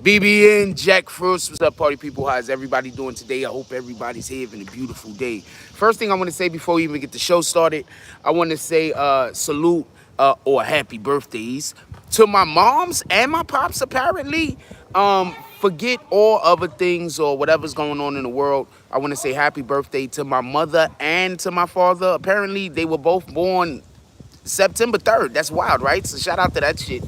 BBN Jackfruits. What's up, party people? How's everybody doing today? I hope everybody's having a beautiful day. First thing I want to say before we even get the show started, I want to say salute or happy birthdays to my moms and my pops, apparently. Forget all other things or whatever's going on in the world. I want to say happy birthday to my mother and to my father. Apparently, they were both born September 3rd. That's wild, right? So shout out to that shit.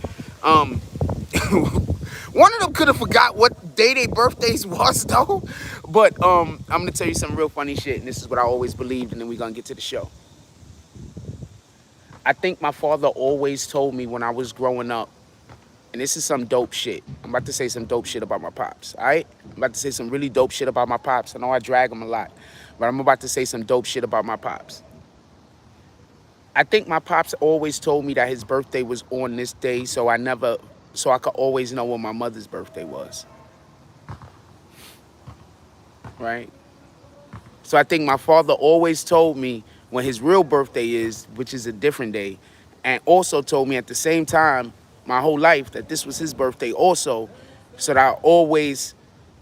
One of them could have forgot what day their birthdays was, though. But I'm going to tell you some real funny shit, and this is what I always believed, and then we're going to get to the show. I think my father always told me when I was growing up, and this is some dope shit. I'm about to say some dope shit about my pops, all right? I'm about to say some really dope shit about my pops. I know I drag them a lot, but I'm about to say some dope shit about my pops. I think my pops always told me that his birthday was on this day, so I could always know when my mother's birthday was. Right? So I think my father always told me when his real birthday is, which is a different day, and also told me at the same time my whole life that this was his birthday also, so that I always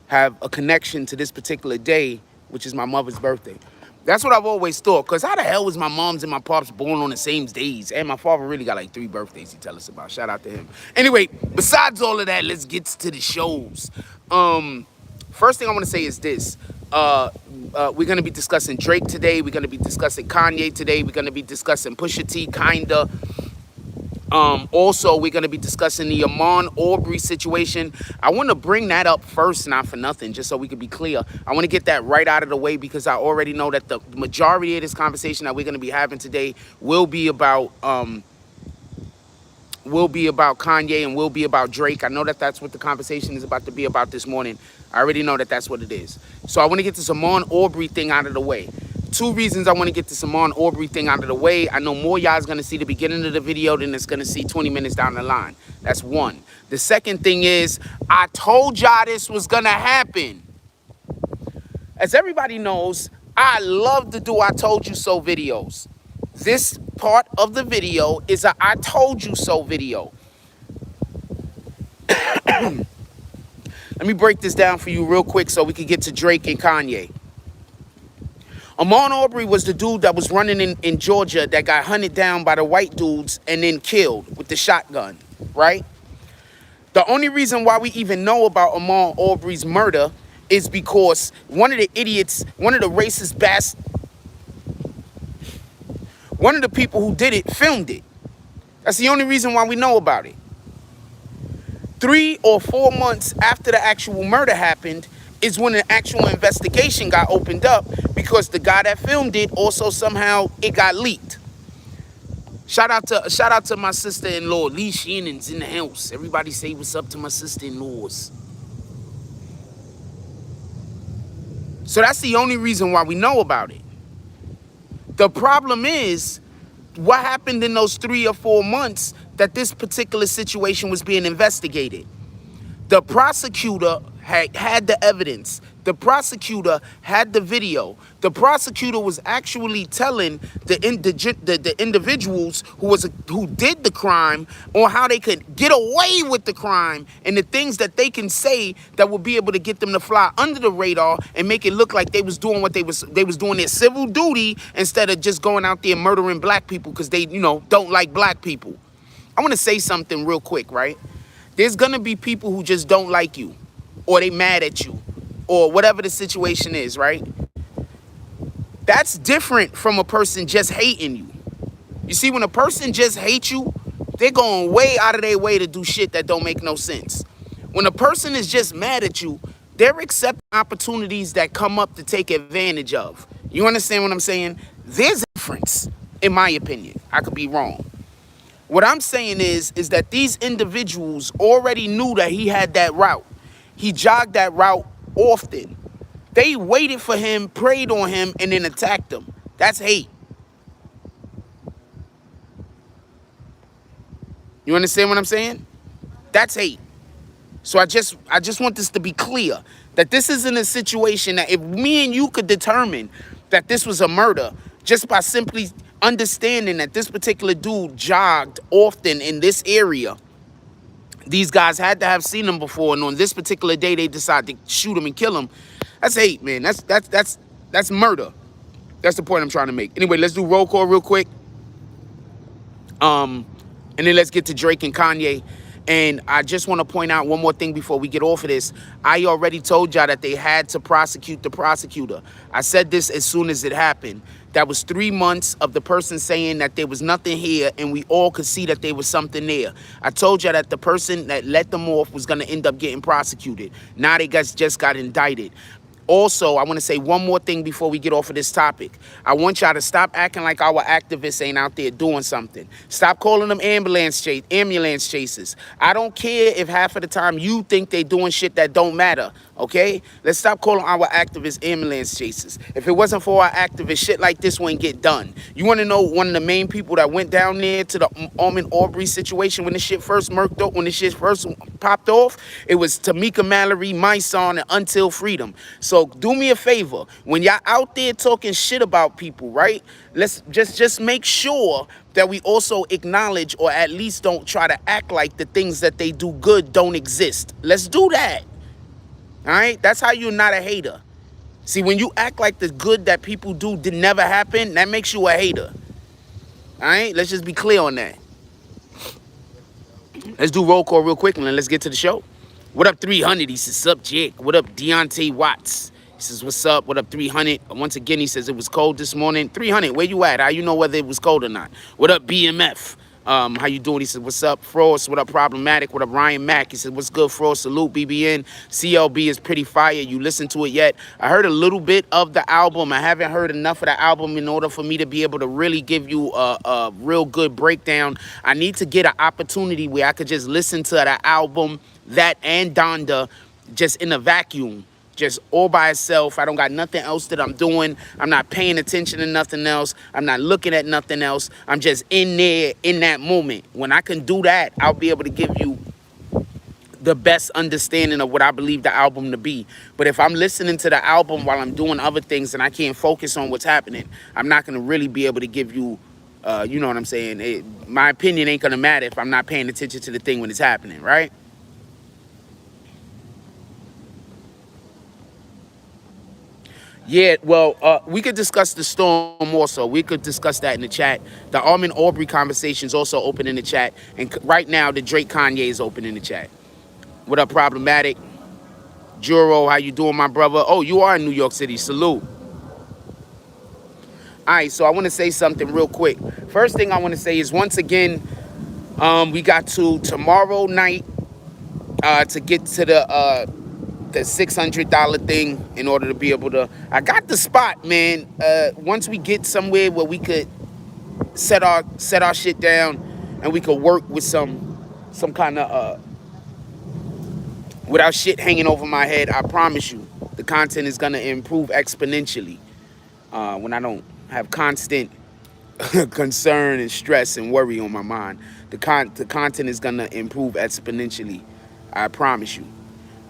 have a connection to this particular day, which is my mother's birthday. That's what I've always thought, because how the hell was my mom's and my pops born on the same days? And my father really got like 3 birthdays he tell us about. Shout out to him. Anyway, besides all of that, let's get to the shows. First thing I want to say is this. We're going to be discussing Drake today. We're going to be discussing Kanye today. We're going to be discussing Pusha T, kinda. Also, we're going to be discussing the Ahmaud Arbery situation. I want to bring that up first, not for nothing, just so we can be clear. I want to get that right out of the way because I already know that the majority of this conversation that we're going to be having today will be about Kanye and will be about Drake. I know that that's what the conversation is about to be about this morning. I already know that that's what it is. So I want to get this Ahmaud Arbery thing out of the way. 2 reasons I want to get this Ahmaud Arbery thing out of the way. I know more y'all is going to see the beginning of the video than it's going to see 20 minutes down the line. That's one. The second thing is, I told y'all this was going to happen. As everybody knows, I love to do I told you so videos. This part of the video is a I told you so video. Let me break this down for you real quick so we can get to Drake and Kanye. Ahmaud Arbery was the dude that was running in Georgia that got hunted down by the white dudes and then killed with the shotgun, right? The only reason why we even know about Ahmaud Arbery's murder is because one of the idiots, one of the racist bastards, one of the people who did it filmed it. That's the only reason why we know about it. 3 or 4 months after the actual murder happened is when an actual investigation got opened up because the guy that filmed it also somehow it got leaked. Shout out to my sister-in-law, Lee Shannon's in the house. Everybody say what's up to my sister-in-laws. So that's the only reason why we know about it. The problem is what happened in those 3 or 4 months that this particular situation was being investigated. The prosecutor had the evidence. The prosecutor had the video. The prosecutor was actually telling the individuals who did the crime on how they could get away with the crime and the things that they can say that will be able to get them to fly under the radar and make it look like they was doing what they was doing their civil duty instead of just going out there murdering black people because they, don't like black people. I want to say something real quick, right? There's going to be people who just don't like you or they mad at you or whatever the situation is, right? That's different from a person just hating you. You see, when a person just hates you, they're going way out of their way to do shit that don't make no sense. When a person is just mad at you, they're accepting opportunities that come up to take advantage of. You understand what I'm saying? There's a difference, in my opinion. I could be wrong. What I'm saying is that these individuals already knew that he had that route. He jogged that route often. They waited for him, preyed on him, and then attacked him. That's hate. You understand what I'm saying? That's hate. So I just want this to be clear, that this isn't a situation that if me and you could determine that this was a murder just by simply understanding that this particular dude jogged often in this area, These guys had to have seen him before, and on this particular day, they decide to shoot him and kill him. That's hate, man. That's murder. That's the point I'm trying to make. Anyway, let's do roll call real quick. And then let's get to Drake and Kanye. And I just want to point out one more thing before we get off of this. I already told y'all that they had to prosecute the prosecutor. I said this as soon as it happened. That was 3 months of the person saying that there was nothing here, and we all could see that there was something there. I told y'all that the person that let them off was going to end up getting prosecuted. Now they just got indicted. Also, I want to say one more thing before we get off of this topic. I want y'all to stop acting like our activists ain't out there doing something. Stop calling them ambulance chasers. I don't care if half of the time you think they doing shit that don't matter, okay? Let's stop calling our activists ambulance chasers. If it wasn't for our activists, shit like this wouldn't get done. You want to know one of the main people that went down there to the Ahmaud Arbery situation when this shit first murked up, when this shit first popped off? It was Tamika Mallory, my son, and Until Freedom. So do me a favor, when y'all out there talking shit about people, right? Let's just make sure that we also acknowledge, or at least don't try to act like the things that they do good don't exist. Let's do that. All right? That's how you're not a hater. See, when you act like the good that people do did never happen, that makes you a hater. All right? Let's just be clear on that. Let's do roll call real quick and then let's get to the show. What up, 300? He says, sup, Jake? What up, Deontay Watts? He says, what's up? What up, 300? Once again, he says, it was cold this morning. 300, where you at? How you know whether it was cold or not? What up, BMF? How you doing? He said, what's up, Frost? What up, Problematic? What up, Ryan Mack? He said, what's good, Frost? Salute, BBN. CLB is pretty fire. You listened to it yet? I heard a little bit of the album. I haven't heard enough of the album in order for me to be able to really give you a real good breakdown. I need to get an opportunity where I could just listen to the album, that and Donda, just in a vacuum. Just all by itself. I don't got nothing else that I'm doing. I'm not paying attention to nothing else. I'm not looking at nothing else. I'm just in there in that moment. When I can do that, I'll be able to give you the best understanding of what I believe the album to be. But if I'm listening to the album while I'm doing other things and I can't focus on what's happening, I'm not going to really be able to give you, you know what I'm saying? My opinion ain't going to matter if I'm not paying attention to the thing when it's happening, right? Yeah, well, we could discuss the storm also. We could discuss that in the chat. The Ahmaud Arbery conversation is also open in the chat. And right now, the Drake Kanye is open in the chat. What up, Problematic? Juro, how you doing, my brother? Oh, you are in New York City. Salute. All right, so I want to say something real quick. First thing I want to say is, once again, we got to tomorrow night to get to the $600 thing in order to be able to. I got the spot, man. Once we get somewhere where we could set our shit down and we could work with some kind of without shit hanging over my head, I promise you the content is gonna improve exponentially. When I don't have constant concern and stress and worry on my mind, the content is gonna improve exponentially. I promise you.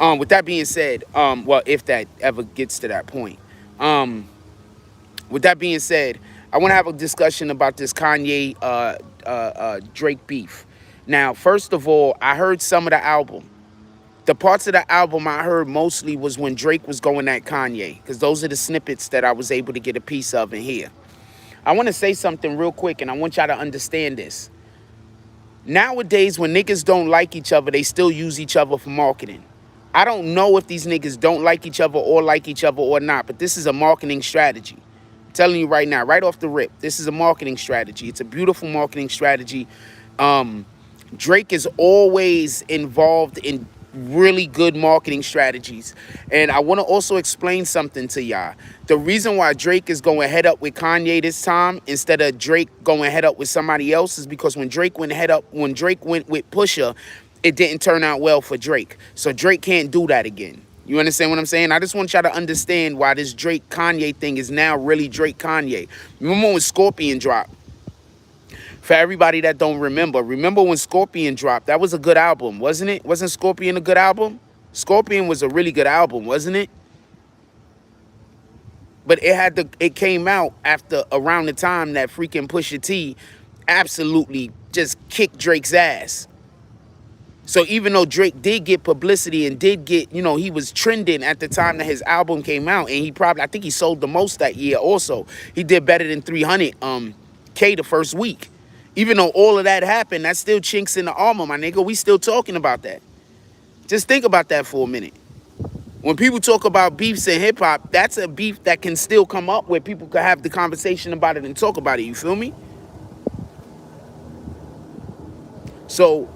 With that being said, well, if that ever gets to that point, with that being said, I want to have a discussion about this Kanye Drake beef. Now, first of all, I heard some of the album. The parts of the album I heard mostly was when Drake was going at Kanye, because those are the snippets that I was able to get a piece of and hear. I want to say something real quick, and I want y'all to understand this. Nowadays, when niggas don't like each other, they still use each other for marketing. I don't know if these niggas don't like each other or not, but this is a marketing strategy. I'm telling you right now, right off the rip, this is a marketing strategy. It's a beautiful marketing strategy. Drake is always involved in really good marketing strategies. And I want to also explain something to y'all. The reason why Drake is going head up with Kanye this time instead of Drake going head up with somebody else is because when Drake went with Pusha, it didn't turn out well for Drake. So Drake can't do that again. You understand what I'm saying? I just want y'all to understand why this Drake-Kanye thing is now really Drake-Kanye. Remember when Scorpion dropped? For everybody that don't remember when Scorpion dropped, that was a good album, wasn't it? Wasn't Scorpion a good album? Scorpion was a really good album, wasn't it? But it came out after around the time that freaking Pusha T absolutely just kicked Drake's ass. So even though Drake did get publicity and did get, you know, he was trending at the time that his album came out, and he probably, I think he sold the most that year also. He did better than 300K the first week. Even though all of that happened, that's still chinks in the armor, my nigga. We still talking about that. Just think about that for a minute. When people talk about beefs in hip hop, that's a beef that can still come up where people can have the conversation about it and talk about it. You feel me? So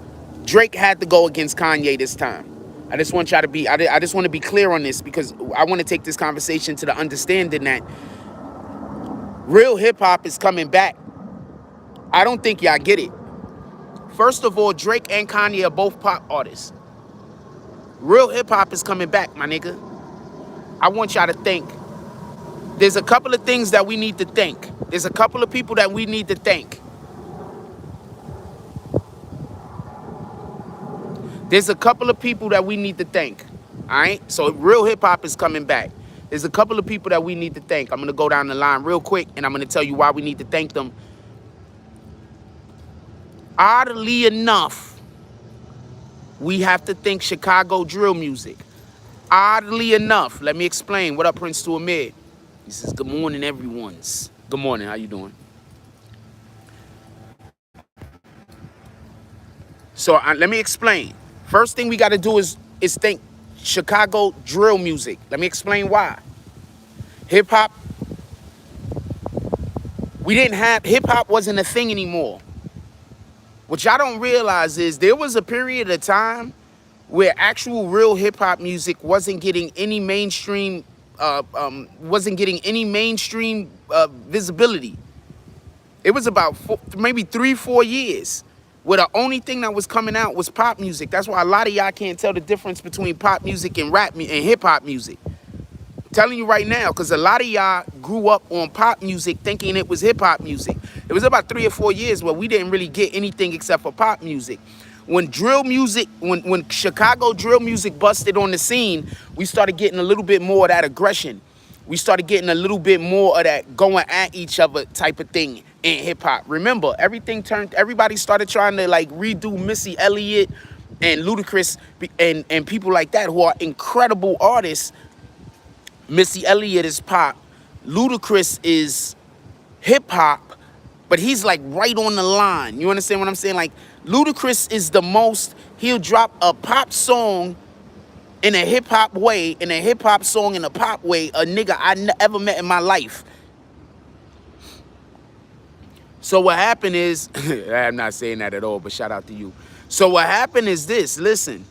Drake had to go against Kanye this time. I just want y'all to be, I just want to be clear on this, because I want to take this conversation to the understanding that real hip hop is coming back. I don't think y'all get it. First of all, Drake and Kanye are both pop artists. Real hip hop is coming back, my nigga. I want y'all to think. There's a couple of things that we need to think. There's a couple of people that we need to thank. There's a couple of people that we need to thank. All right? So real hip hop is coming back. There's a couple of people that we need to thank. I'm going to go down the line real quick, and I'm going to tell you why we need to thank them. Oddly enough, we have to thank Chicago drill music. Oddly enough, let me explain. What up, Prince to Amir? He says, good morning, everyone's. Good morning, how you doing? So let me explain. First thing we got to do is thank Chicago drill music. Let me explain why. Hip hop, hip hop wasn't a thing anymore. What y'all don't realize is there was a period of time where actual real hip hop music wasn't getting any mainstream, visibility. It was about maybe 3-4 years where the only thing that was coming out was pop music. That's why a lot of y'all can't tell the difference between pop music and rap and hip hop music. I'm telling you right now, because a lot of y'all grew up on pop music thinking it was hip hop music. It was about 3 or 4 years where we didn't really get anything except for pop music. When drill music, when Chicago drill music busted on the scene, we started getting a little bit more of that aggression. We started getting a little bit more of that going at each other type of thing in hip hop. Remember, everybody started trying to like redo Missy Elliott and Ludacris and people like that who are incredible artists. Missy Elliott is pop. Ludacris is hip hop, but he's like right on the line. You understand what I'm saying? Like Ludacris is the most, he'll drop a pop song in a hip hop way, in a hip hop song in a pop way, a nigga I ever met in my life. So what happened is, I'm not saying that at all, but shout out to you. So what happened is this, listen.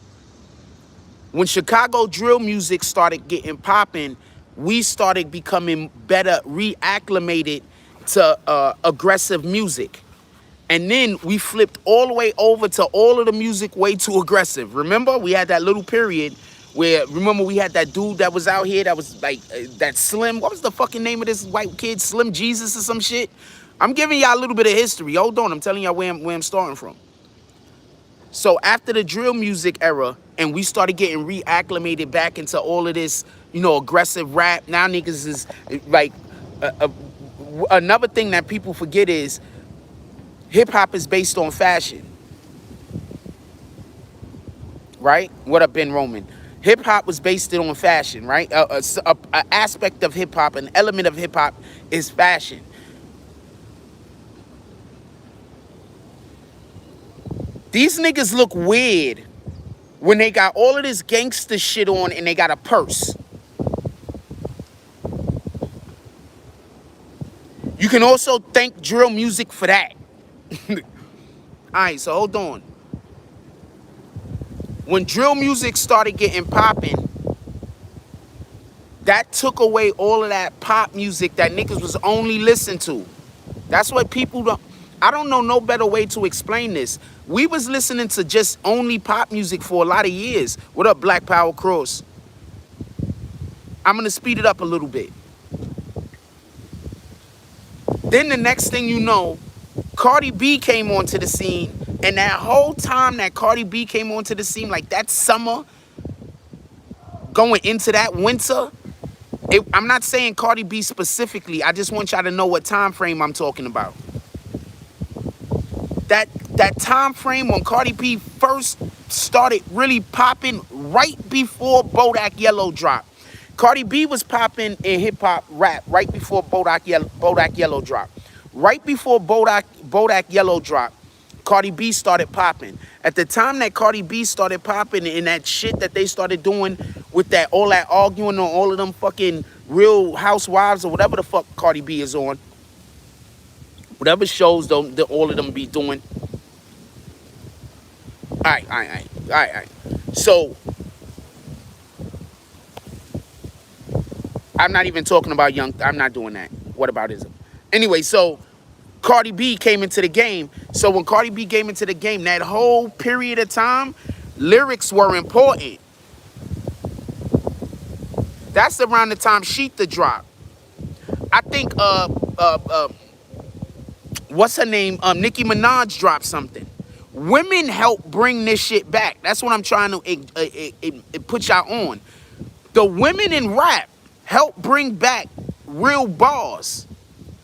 When Chicago drill music started getting popping, we started becoming better reacclimated to aggressive music. And then we flipped all the way over to all of the music way too aggressive. Remember, we had that little period where, remember, we had that dude that was out here that was like, that Slim, what was the fucking name of this white kid? Slim Jesus or some shit? I'm giving y'all a little bit of history. Hold on, I'm telling y'all where I'm starting from. So after the drill music era, and we started getting reacclimated back into all of this, you know, aggressive rap. Now niggas is like, another thing that people forget is hip hop is based on fashion. Right? What up, Ben Roman? Hip hop was based on fashion, right? An aspect of hip hop, an element of hip hop is fashion. These niggas look weird when they got all of this gangster shit on and they got a purse. You can also thank drill music for that. All right, so hold on. When drill music started getting popping, that took away all of that pop music that niggas was only listening to. That's what people don't... I don't know no better way to explain this. We was listening to just only pop music for a lot of years. What up, Black Power Cross? I'm going to speed it up a little bit. Then the next thing you know, Cardi B came onto the scene. And that whole time that Cardi B came onto the scene, like that summer, going into that winter, I'm not saying Cardi B specifically. I just want y'all to know what time frame I'm talking about. That time frame when Cardi B first started really popping right before Bodak Yellow dropped. Cardi B was popping in hip hop rap right before Bodak Yellow dropped. Right before Bodak Yellow dropped, Cardi B started popping. At the time that Cardi B started popping and that shit that they started doing with that all that arguing on all of them fucking Real Housewives or whatever the fuck Cardi B is on, whatever shows all of them be doing. All right. So I'm not even talking about young. I'm not doing that. What about ism? Anyway, so Cardi B came into the game. So when Cardi B came into the game, that whole period of time, lyrics were important. That's around the time Sheetha dropped. I think what's her name? Nicki Minaj dropped something. Women help bring this shit back. That's what I'm trying to put y'all on. The women in rap help bring back real bars.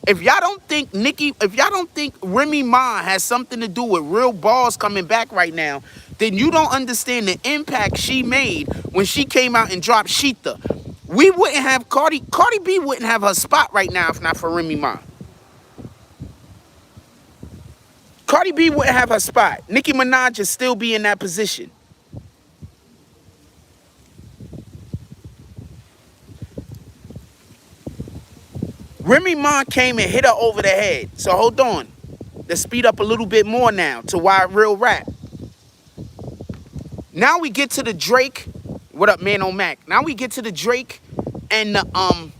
If y'all don't think Remy Ma has something to do with real bars coming back right now, then you don't understand the impact she made when she came out and dropped Sheetha. We wouldn't have Cardi B wouldn't have her spot right now if not for Remy Ma. Cardi B wouldn't have her spot. Nicki Minaj would still be in that position. Remy Ma came and hit her over the head. So hold on. Let's speed up a little bit more now to why real rap. Now we get to the Drake. What up, man on Mac? Now we get to the Drake and the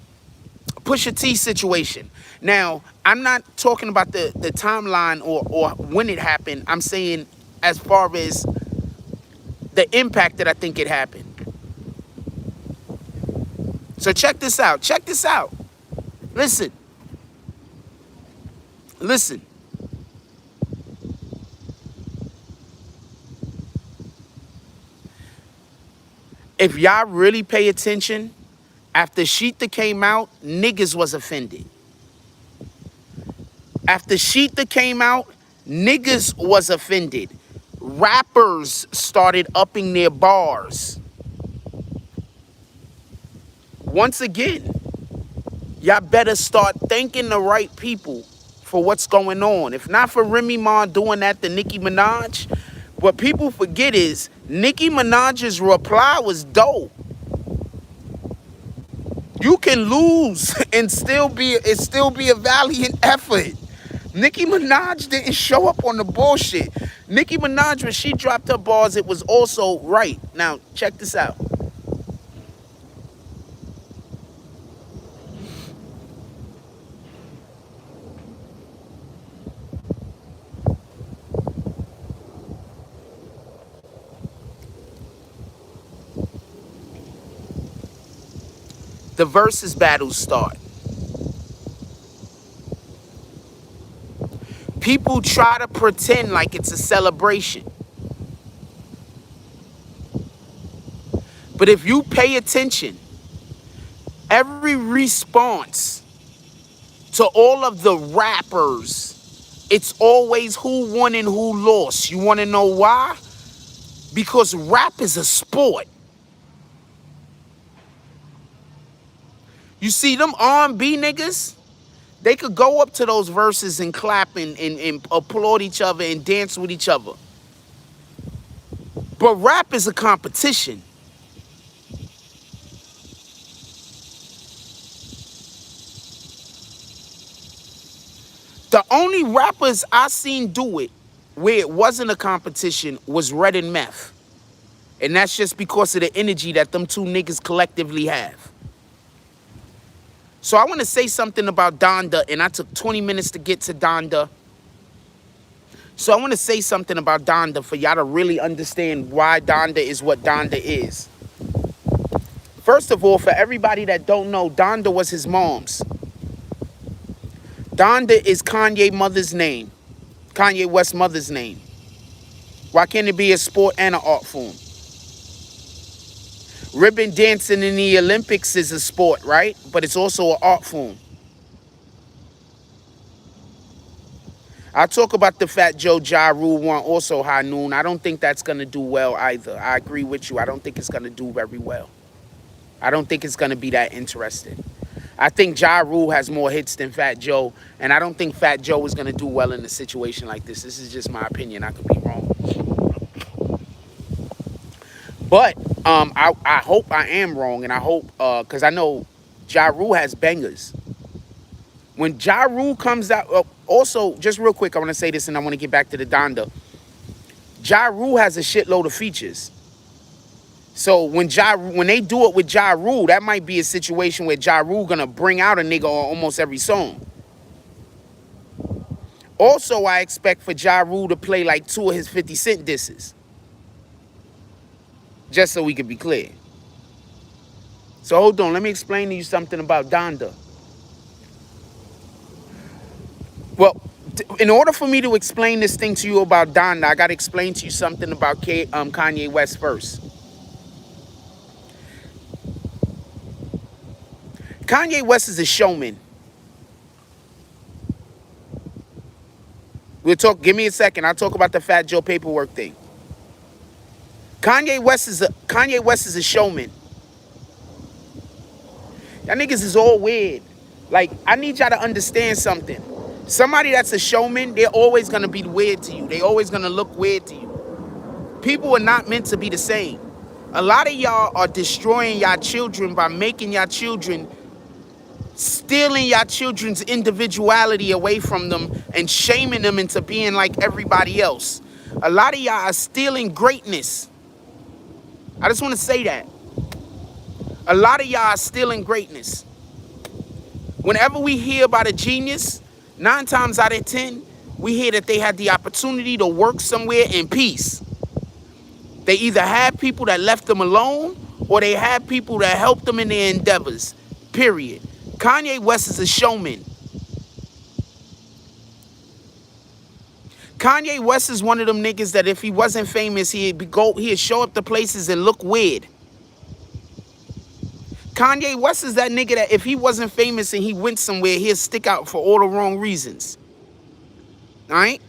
Pusha T situation. Now, I'm not talking about the timeline or when it happened. I'm saying as far as the impact that I think it happened. So check this out. Check this out. Listen. Listen. If y'all really pay attention, after Sheetha came out, niggas was offended. After Sheetha came out, niggas was offended. Rappers started upping their bars. Once again, y'all better start thanking the right people for what's going on. If not for Remy Ma doing that to Nicki Minaj, what people forget is Nicki Minaj's reply was dope. You can lose and still be a valiant effort. Nicki Minaj didn't show up on the bullshit. Nicki Minaj, when she dropped her bars, it was also right. Now, check this out. The versus battles start. People try to pretend like it's a celebration. But if you pay attention, every response to all of the rappers, it's always who won and who lost. You want to know why? Because rap is a sport. You see them R&B niggas, they could go up to those verses and clap and applaud each other and dance with each other. But rap is a competition. The only rappers I seen do it where it wasn't a competition was Red and Meth. And that's just because of the energy that them two niggas collectively have. So I want to say something about Donda, and I took 20 minutes to get to Donda. So I want to say something about Donda for y'all to really understand why Donda is what Donda is. First of all, for everybody that don't know, Donda was his mom's. Donda is Kanye mother's name. Kanye West's mother's name. Why can't it be a sport and an art form? Ribbon dancing in the Olympics is a sport, right? But it's also an art form. I'll talk about the Fat Joe Ja Rule one also, High Noon. I don't think that's going to do well either. I agree with you. I don't think it's going to do very well. I don't think it's going to be that interesting. I think Ja Rule has more hits than Fat Joe, and I don't think Fat Joe is going to do well in a situation like this. This is just my opinion. I could be wrong. But I hope I am wrong, and I hope, because I know Ja Rule has bangers. When Ja Rule comes out, also, just real quick, I want to say this, and I want to get back to the Donda. Ja Rule has a shitload of features. So when they do it with Ja Rule, that might be a situation where Ja Rule gonna bring out a nigga on almost every song. Also, I expect for Ja Rule to play like 2 of his 50 Cent disses. Just so we can be clear. So hold on, let me explain to you something about Donda. Well, in order for me to explain this thing to you about Donda, I gotta explain to you something about Kanye West first. Kanye West is a showman. We'll talk, give me a second, I'll talk about the Fat Joe paperwork thing. Kanye West is a showman. Y'all niggas is all weird. Like, I need y'all to understand something. Somebody that's a showman, they're always gonna be weird to you. They always gonna look weird to you. People are not meant to be the same. A lot of y'all are destroying y'all children by making y'all children, stealing y'all children's individuality away from them and shaming them into being like everybody else. A lot of y'all are stealing greatness. I just want to say that. A lot of y'all are stealing greatness. Whenever we hear about a genius, 9 times out of 10, we hear that they had the opportunity to work somewhere in peace. They either had people that left them alone or they had people that helped them in their endeavors, period. Kanye West is a showman. Kanye West is one of them niggas that if he wasn't famous, he'd show up to places and look weird. Kanye West is that nigga that if he wasn't famous and he went somewhere, he'd stick out for all the wrong reasons. All right?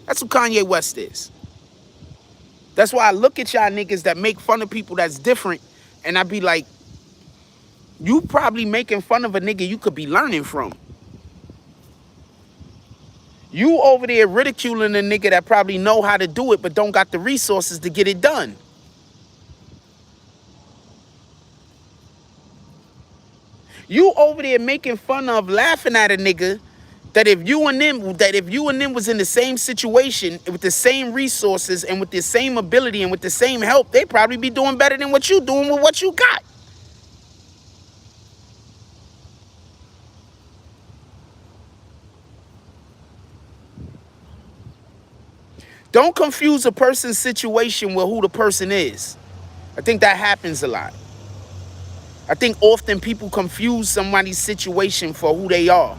That's who Kanye West is. That's why I look at y'all niggas that make fun of people that's different, and I be like, you probably making fun of a nigga you could be learning from. You over there ridiculing a nigga that probably know how to do it but don't got the resources to get it done. You over there making fun of, laughing at a nigga that if you and them was in the same situation with the same resources and with the same ability and with the same help, they probably be doing better than what you doing with what you got. Don't confuse a person's situation with who the person is. I think that happens a lot. I think often people confuse somebody's situation for who they are.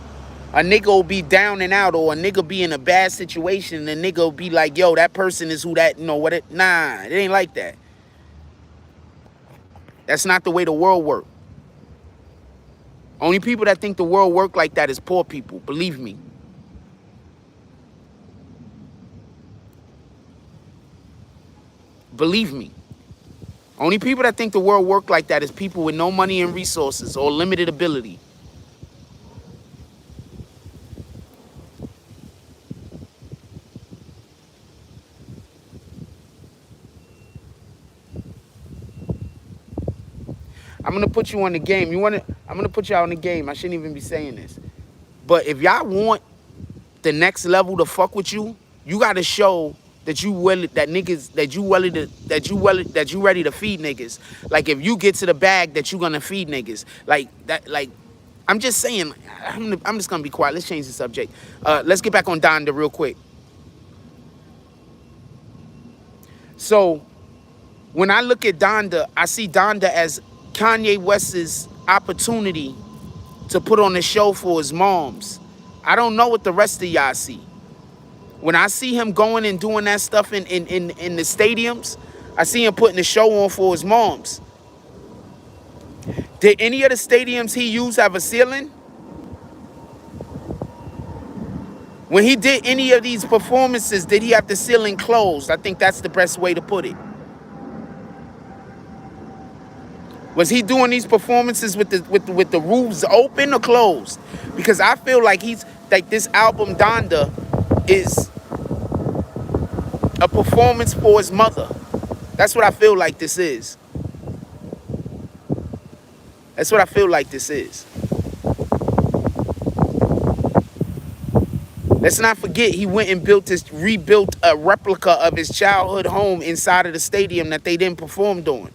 A nigga will be down and out, or a nigga be in a bad situation, and a nigga will be like, yo, that person is who that, you know what it, nah, it ain't like that. That's not the way the world works. Only people that think the world work like that is poor people, believe me. Believe me. Only people that think the world work like that is people with no money and resources or limited ability. I'm gonna put you on the game. I'm gonna put y'all on the game. I shouldn't even be saying this. But if y'all want the next level to fuck with you, you gotta show that you ready to feed niggas. Like if you get to the bag, that you gonna feed niggas. Like that. Like I'm just saying. I'm just gonna be quiet. Let's change the subject. Let's get back on Donda real quick. So when I look at Donda, I see Donda as Kanye West's opportunity to put on a show for his moms. I don't know what the rest of y'all see. When I see him going and doing that stuff in the stadiums, I see him putting the show on for his moms. Did any of the stadiums he used have a ceiling? When he did any of these performances, did he have the ceiling closed? I think that's the best way to put it. Was he doing these performances with the roofs open or closed? Because I feel like he's like this album Donda is a performance for his mother. That's what I feel like this is. That's what I feel like this is. Let's not forget he went and rebuilt a replica of his childhood home inside of the stadium that they didn't perform on.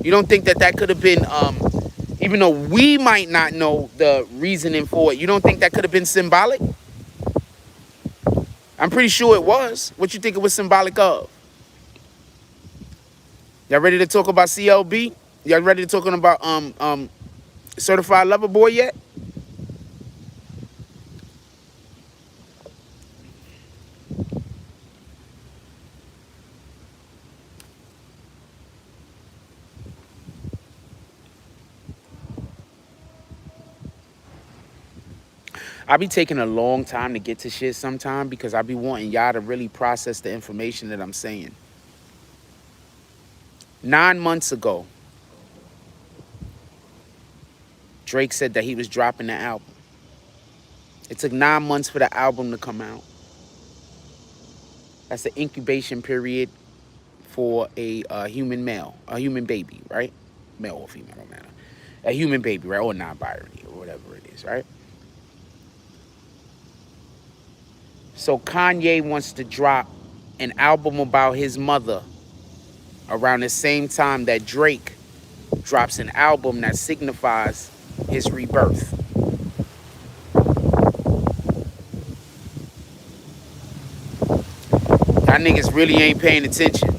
You don't think that could have been, even though we might not know the reasoning for it, you don't think that could have been symbolic? I'm pretty sure it was. What you think it was symbolic of? Y'all ready to talk about CLB? Y'all ready to talk about Certified Lover Boy yet? I be taking a long time to get to shit sometime because I be wanting y'all to really process the information that I'm saying. 9 months ago, Drake said that he was dropping the album. It took 9 months for the album to come out. That's the incubation period for a human male, a human baby, right? Male or female, don't matter. A human baby, right? Or non-binary, or whatever it is, right? So Kanye wants to drop an album about his mother around the same time that Drake drops an album that signifies his rebirth. Y'all niggas really ain't paying attention.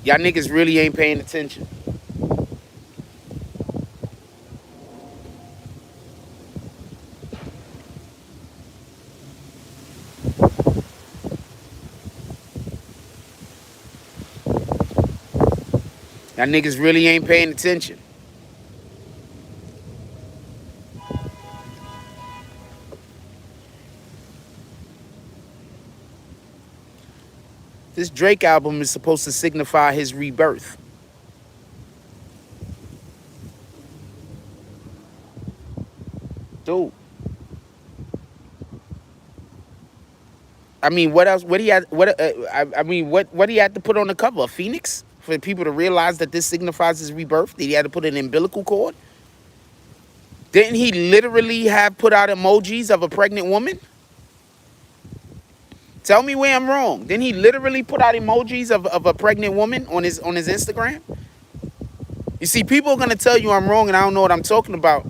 Y'all niggas really ain't paying attention. Y'all niggas really ain't paying attention. This Drake album is supposed to signify his rebirth. Dude. I mean, what else? What he had? What? I mean, what he had to put on the cover? A phoenix for people to realize that this signifies his rebirth. Did he had to put an umbilical cord? Didn't he literally have put out emojis of a pregnant woman? Tell me where I'm wrong. Didn't he literally put out emojis of a pregnant woman on his Instagram? You see, people are gonna tell you I'm wrong and I don't know what I'm talking about,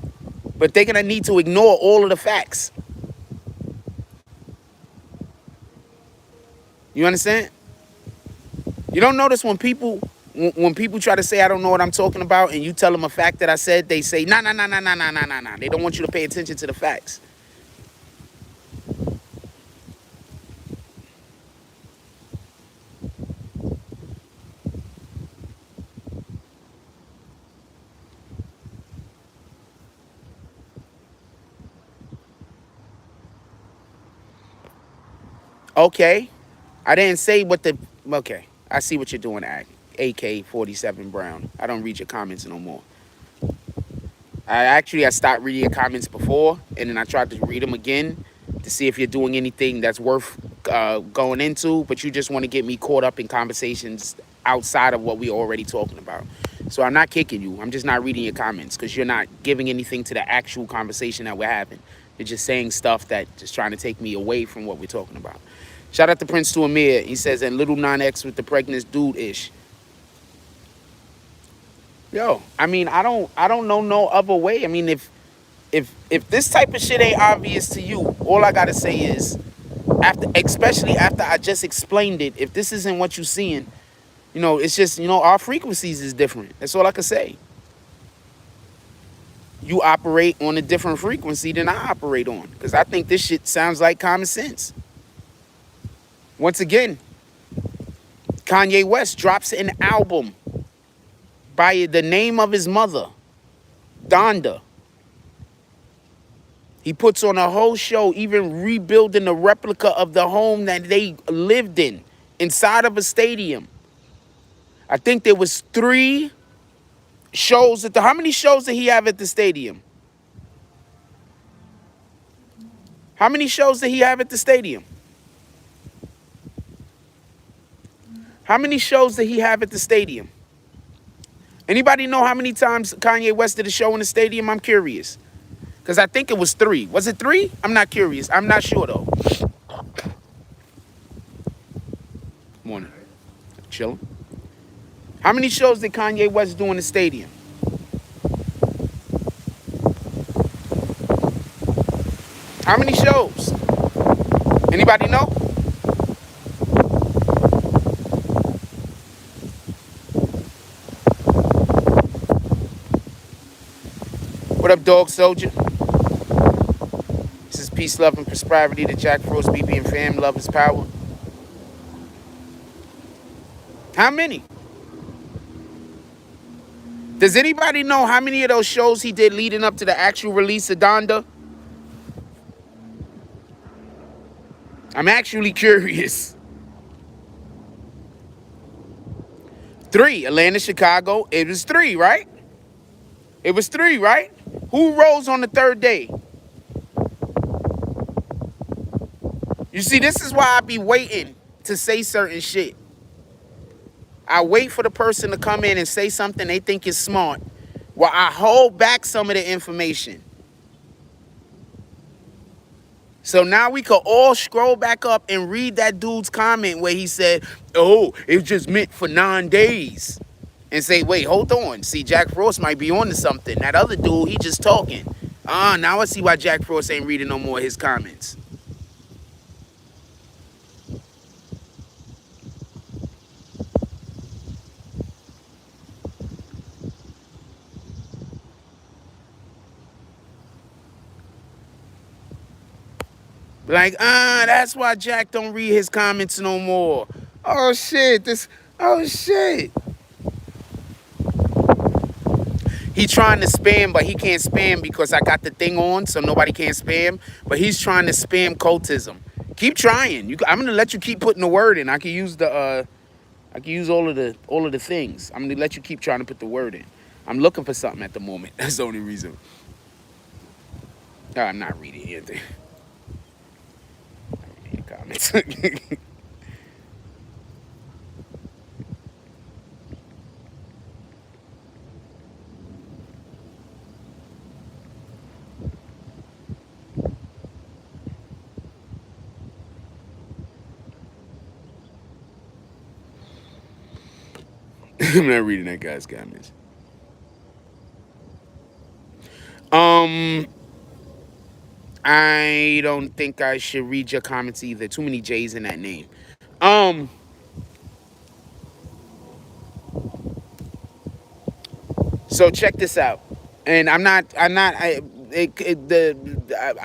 but they're gonna need to ignore all of the facts. You understand? You don't notice when people try to say I don't know what I'm talking about and you tell them a fact that I said, they say, nah. They don't want you to pay attention to the facts. Okay. I didn't say what the... Okay. I see what you're doing, AK-47 Brown. I don't read your comments no more. I stopped reading your comments before, and then I tried to read them again to see if you're doing anything that's worth going into, but you just want to get me caught up in conversations outside of what we're already talking about. So I'm not kicking you. I'm just not reading your comments because you're not giving anything to the actual conversation that we're having. You're just saying stuff that just trying to take me away from what we're talking about. Shout out to Prince to Amir. He says, and Little 9X with the pregnant dude-ish. Yo, I mean, I don't know no other way. I mean, if this type of shit ain't obvious to you, all I gotta say is, especially after I just explained it, if this isn't what you're seeing, you know, it's just, you know, our frequencies is different. That's all I can say. You operate on a different frequency than I operate on, because I think this shit sounds like common sense. Once again, Kanye West drops an album by the name of his mother, Donda. He puts on a whole show, even rebuilding a replica of the home that they lived in, inside of a stadium. I think there was 3 shows at the, how many shows did he have at the stadium? How many shows did he have at the stadium? How many shows did he have at the stadium? Anybody know how many times Kanye West did a show in the stadium? I'm curious. Because I think it was 3. Was it 3? I'm not curious. I'm not sure, though. Morning. Chilling. How many shows did Kanye West do in the stadium? How many shows? Anybody know? What up, Dog Soldier? This is peace, love, and prosperity to Jack Frost, BB, and fam. Love is power. How many? Does anybody know how many of those shows he did leading up to the actual release of Donda? I'm actually curious. 3. Atlanta, Chicago. It was 3, right? It was 3, right? Who rose on the 3rd day? You see, this is why I be waiting to say certain shit. I wait for the person to come in and say something they think is smart, while I hold back some of the information. So now we could all scroll back up and read that dude's comment where he said, oh, it was just meant for 9 days. And say, wait, hold on. See, Jack Frost might be on to something. That other dude, he just talking. Now I see why Jack Frost ain't reading no more of his comments. Like, that's why Jack don't read his comments no more. Oh, shit. Oh, shit. He trying to spam, but he can't spam because I got the thing on, so nobody can spam. But he's trying to spam cultism. Keep trying. I'm gonna let you keep putting the word in. I can use the I can use all of the things. I'm gonna let you keep trying to put the word in. I'm looking for something at the moment. That's the only reason. No, I'm not reading anything. I'm not reading comments. I'm not reading that guy's comments. I don't think I should read your comments either. Too many J's in that name. So check this out. And I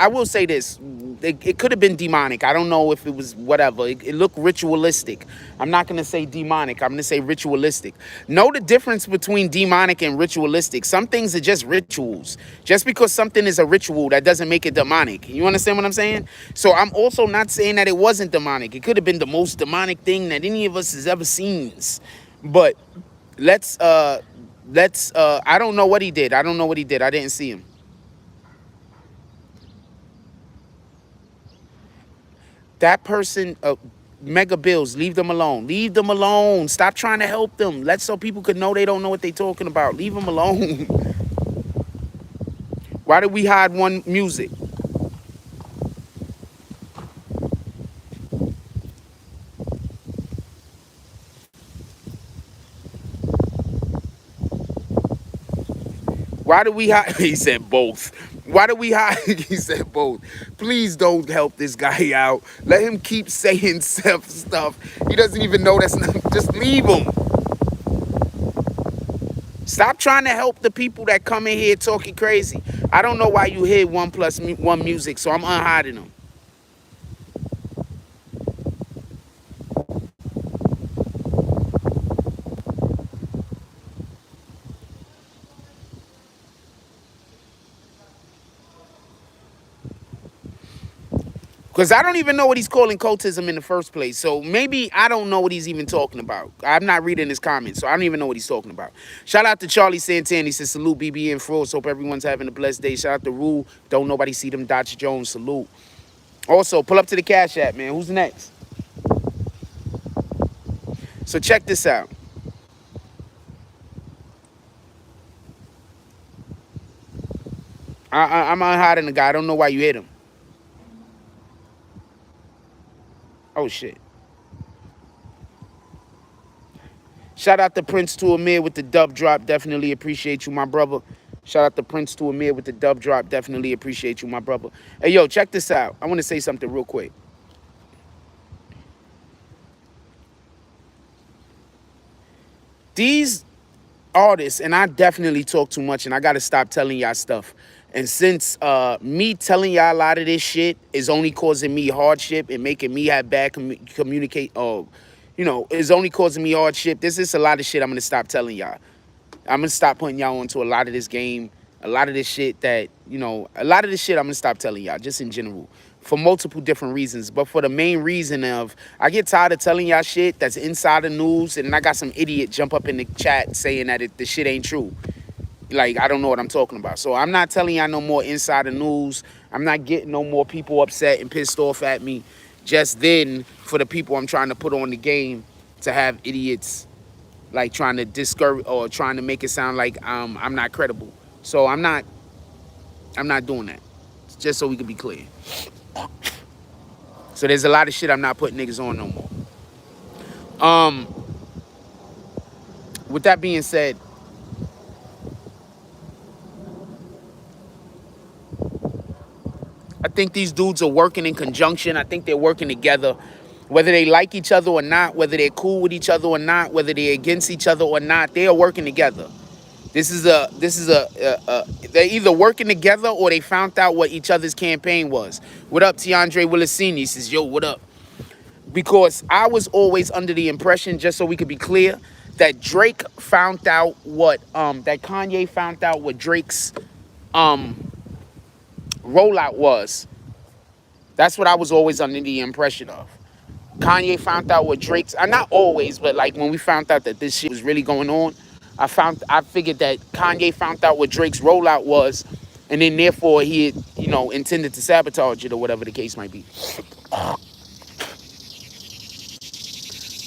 will say this. It could have been demonic. I don't know if it was whatever. It looked ritualistic. I'm not going to say demonic. I'm going to say ritualistic. Know the difference between demonic and ritualistic. Some things are just rituals. Just because something is a ritual, that doesn't make it demonic. You understand what I'm saying? So I'm also not saying that it wasn't demonic. It could have been the most demonic thing that any of us has ever seen. But let's I don't know what he did. I don't know what he did. I didn't see him. That person, mega bills, leave them alone. Leave them alone. Stop trying to help them. Let so people could know they don't know what they're talking about. Leave them alone. Why did we hide one music? Why do we hide? He said both. Why do we hide? He said both. Please don't help this guy out. Let him keep saying stuff. He doesn't even know that's not. Just leave him. Stop trying to help the people that come in here talking crazy. I don't know why you hear 1+1 music, so I'm unhiding them. Because I don't even know what he's calling cultism in the first place. So maybe I don't know what he's even talking about. I'm not reading his comments, so I don't even know what he's talking about. Shout out to Charlie Santana. He says, salute BBN Froze. Hope everyone's having a blessed day. Shout out to Rule. Don't nobody see them Dodge Jones. Salute. Also, pull up to the Cash App, man. Who's next? So check this out. I'm unhiding the guy. I don't know why you hit him. Oh, shit. Shout out to Prince to Amir with the dub drop. Definitely appreciate you, my brother. Shout out to Prince to Amir with the dub drop. Definitely appreciate you, my brother. Hey, yo, check this out. I want to say something real quick. These artists, and I definitely talk too much, and I got to stop telling y'all stuff. And since me telling y'all a lot of this shit is only causing me hardship and making me have bad communicate, you know, is only causing me hardship. This is a lot of shit I'm going to stop telling y'all. I'm going to stop putting y'all onto a lot of this game, a lot of this shit that, you know, a lot of this shit I'm going to stop telling y'all, just in general, for multiple different reasons. But for the main reason of, I get tired of telling y'all shit that's inside the news, and I got some idiot jump up in the chat saying that the shit ain't true. Like, I don't know what I'm talking about. So I'm not telling y'all no more insider news. I'm not getting no more people upset and pissed off at me. Just then, for the people I'm trying to put on the game, to have idiots like trying to discourage or trying to make it sound like I'm not credible. So I'm not doing that. Just so we can be clear. So there's a lot of shit I'm not putting niggas on no more. With that being said, I think these dudes are working in conjunction. I think they're working together. Whether they like each other or not, whether they're cool with each other or not, whether they're against each other or not, they are working together. They're either working together or they found out what each other's campaign was. What up, Tiandre Willisini? He says, yo, what up? Because I was always under the impression, just so we could be clear, that Drake found out what, that Kanye found out what Drake's rollout was. That's what I was always under the impression of. Kanye found out what Drake's, not always, but like when we found out that this shit was really going on, I figured that Kanye found out what Drake's rollout was, and then therefore he had, you know, intended to sabotage it or whatever the case might be.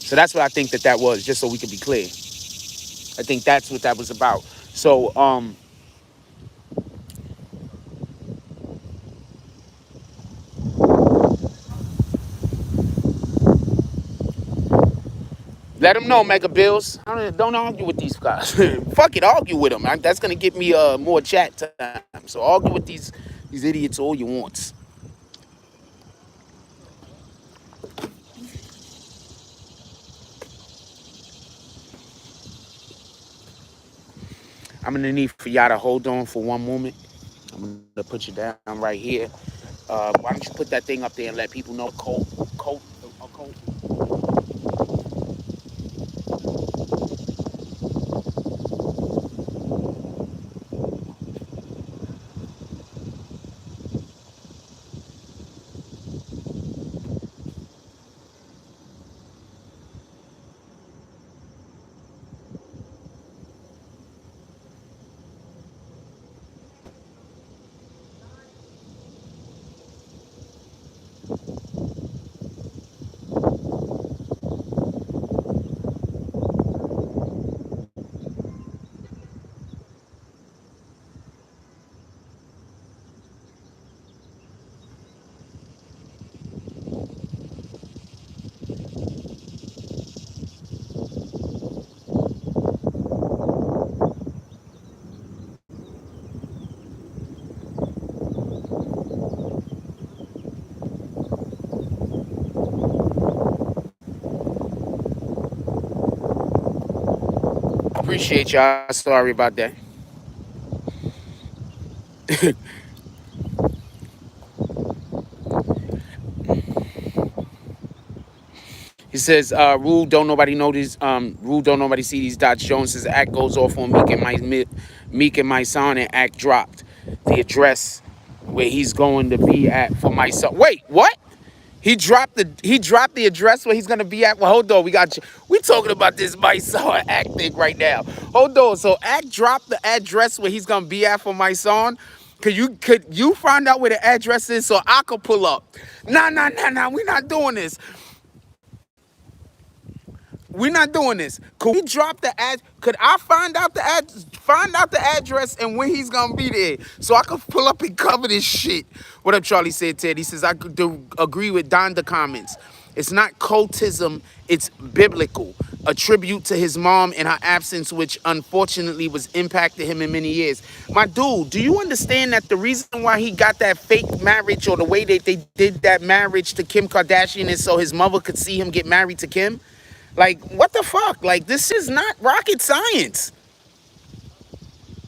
So that's what I think that was, just so we can be clear. I think that's what that was about. So, let them know, Mega Bills. Don't argue with these guys. Fuck it, argue with them. That's gonna get me more chat time. So argue with these idiots all you want. I'm gonna need for y'all to hold on for one moment. I'm gonna put you down right here. Why don't you put that thing up there and let people know coat. Appreciate y'all. Sorry about that. He says, Rule don't nobody know these. Rule don't nobody see these dots. Jones says act goes off on Meek and my son, and act dropped the address where he's going to be at for my son. Wait, what? He dropped the address where he's gonna be at. Well, hold on, we talking about this my son Act thing right now. Hold on, so Act dropped the address where he's gonna be at for my son. Could you find out where the address is so I could pull up? Nah, we not doing this. We're not doing this. Could we drop the ad? Could I find out the address and when he's gonna be there, so I could pull up and cover this shit? What up, Charlie said, Ted? He says I could agree with Donda comments. It's not cultism, it's biblical. A tribute to his mom in her absence, which unfortunately was impacted him in many years. My dude, do you understand that the reason why he got that fake marriage or the way that they did that marriage to Kim Kardashian is so his mother could see him get married to Kim? Like, what the fuck? Like, this is not rocket science.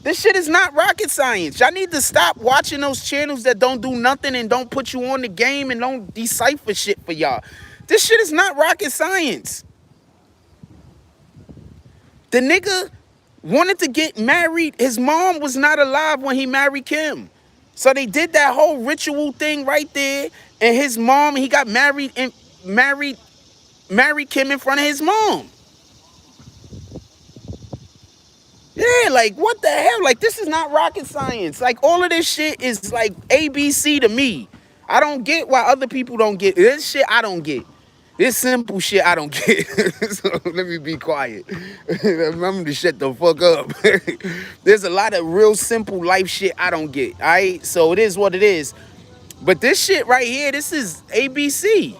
This shit is not rocket science. Y'all need to stop watching those channels that don't do nothing and don't put you on the game and don't decipher shit for y'all. This shit is not rocket science. The nigga wanted to get married. His mom was not alive when he married Kim. So they did that whole ritual thing right there. And his mom, he got married Kim in front of his mom. Yeah, like, what the hell? Like, this is not rocket science. Like, all of this shit is like ABC to me. I don't get why other people don't get this shit. I don't get this simple shit. I don't get. So let me be quiet. Remember to shut the fuck up. There's a lot of real simple life shit I don't get. All right, so it is what it is. But this shit right here, this is ABC.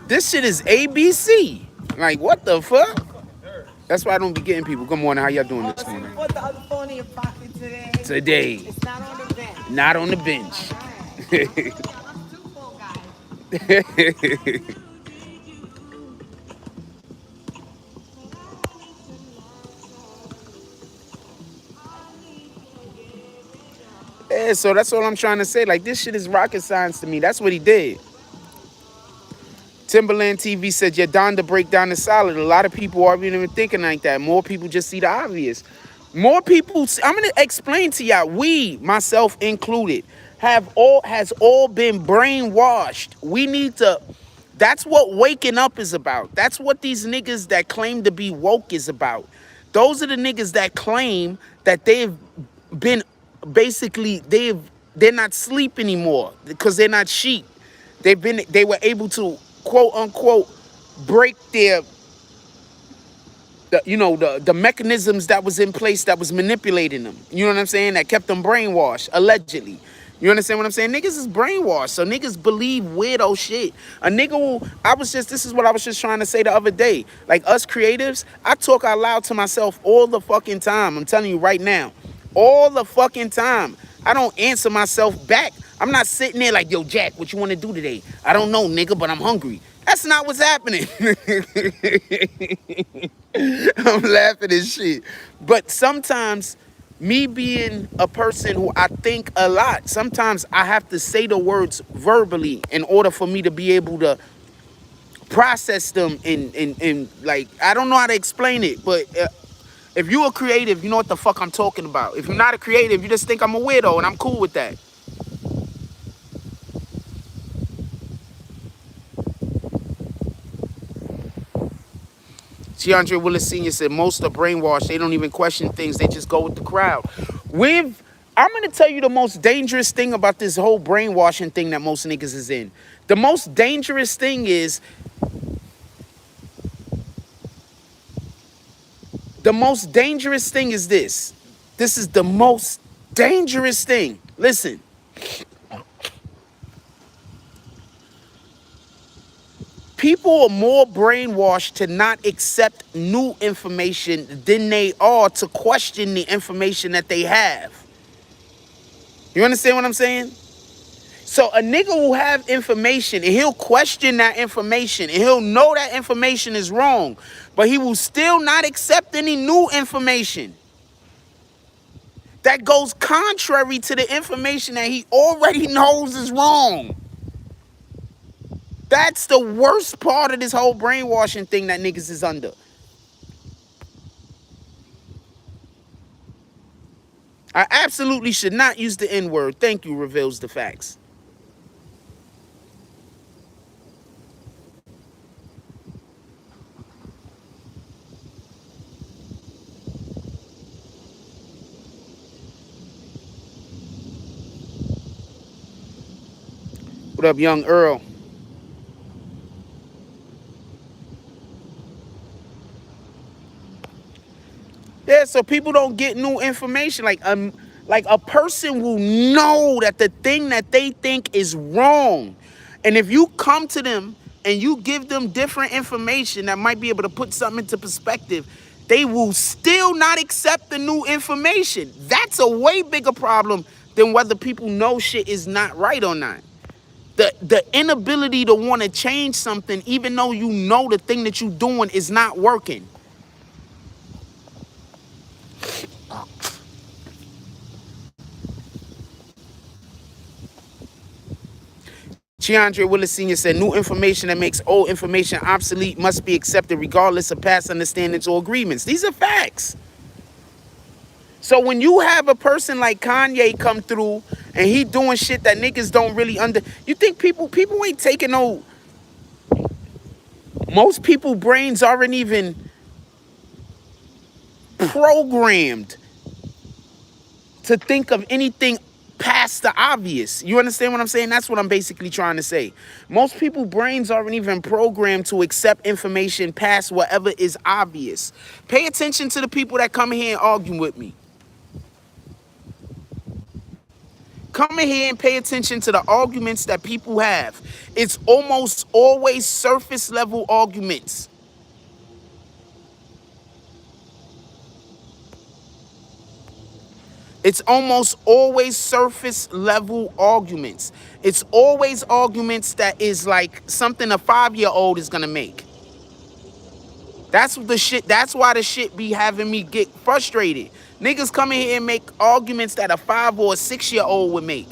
This shit is ABC. Like, what the fuck? That's why I don't be getting people. Good morning. How y'all doing this morning? Put the other phone in your pocket today. Today. It's not on the bench. Not on the bench. Yeah, so that's all I'm trying to say. Like, this shit is rocket science to me. That's what he did. Timberland TV said, yeah, Donda breakdown is solid. A lot of people aren't even thinking like that. More people just see the obvious. More people, I'm going to explain to y'all, we, myself included, has all been brainwashed. We need to, that's what waking up is about. That's what these niggas that claim to be woke is about. Those are the niggas that claim that they've been, basically, they're not sleep anymore because they're not sheep. They were able to, quote unquote, break the mechanisms that was in place that was manipulating them. You know what I'm saying? That kept them brainwashed, allegedly. You understand what I'm saying? Niggas is brainwashed, so niggas believe weirdo shit. A nigga will, this is what I was just trying to say the other day. Like, us creatives, I talk out loud to myself all the fucking time. I'm telling you right now. All the fucking time. I don't answer myself back. I'm not sitting there like, yo, Jack, what you want to do today? I don't know, nigga, but I'm hungry. That's not what's happening. I'm laughing at shit. But sometimes, me being a person who I think a lot, sometimes I have to say the words verbally in order for me to be able to process them and like, I don't know how to explain it, but if you're a creative, you know what the fuck I'm talking about. If you're not a creative, you just think I'm a weirdo, and I'm cool with that. Keandre Willis Sr. said, most are brainwashed. They don't even question things. They just go with the crowd. I'm going to tell you the most dangerous thing about this whole brainwashing thing that most niggas is in. The most dangerous thing is, this. This is the most dangerous thing. Listen. People are more brainwashed to not accept new information than they are to question the information that they have. You understand what I'm saying? So a nigga will have information and he'll question that information and he'll know that information is wrong, but he will still not accept any new information that goes contrary to the information that he already knows is wrong. That's the worst part of this whole brainwashing thing that niggas is under. I absolutely should not use the N-word. Thank you, reveals the facts. What up, young Earl? Yeah, so people don't get new information. Like a person will know that the thing that they think is wrong. And if you come to them and you give them different information that might be able to put something into perspective, they will still not accept the new information. That's a way bigger problem than whether people know shit is not right or not. The inability to want to change something even though you know the thing that you're doing is not working. Keandre Willis Sr. said, new information that makes old information obsolete must be accepted regardless of past understandings or agreements. These are facts. So when you have a person like Kanye come through and he doing shit that niggas don't really you think people ain't taking no, most people brains aren't even programmed to think of anything past the obvious. You understand what I'm saying? That's what I'm basically trying to say. Most people brains aren't even programmed to accept information past whatever is obvious. Pay attention to the people that come here and argue with me. Come in here and pay attention to the arguments that people have. It's almost always surface level arguments. It's almost always surface level arguments. It's always arguments that is like something a 5-year-old is gonna make. That's the shit. That's why the shit be having me get frustrated. Niggas come in here and make arguments that a 5 or a 6-year-old would make.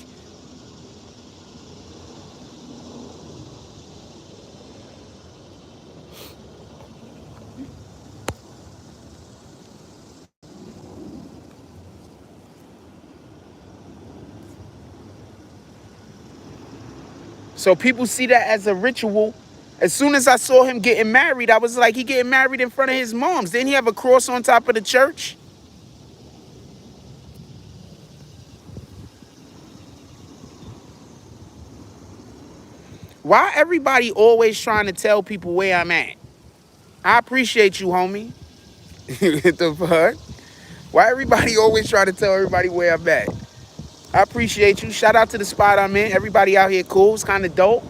So people see that as a ritual. As soon as I saw him getting married, I was like, he getting married in front of his moms. Didn't he have a cross on top of the church? Why everybody always trying to tell people where I'm at? I appreciate you, homie. The fuck? Why everybody always trying to tell everybody where I'm at? I appreciate you. Shout out to the spot I'm in. Everybody out here cool. It's kind of dope.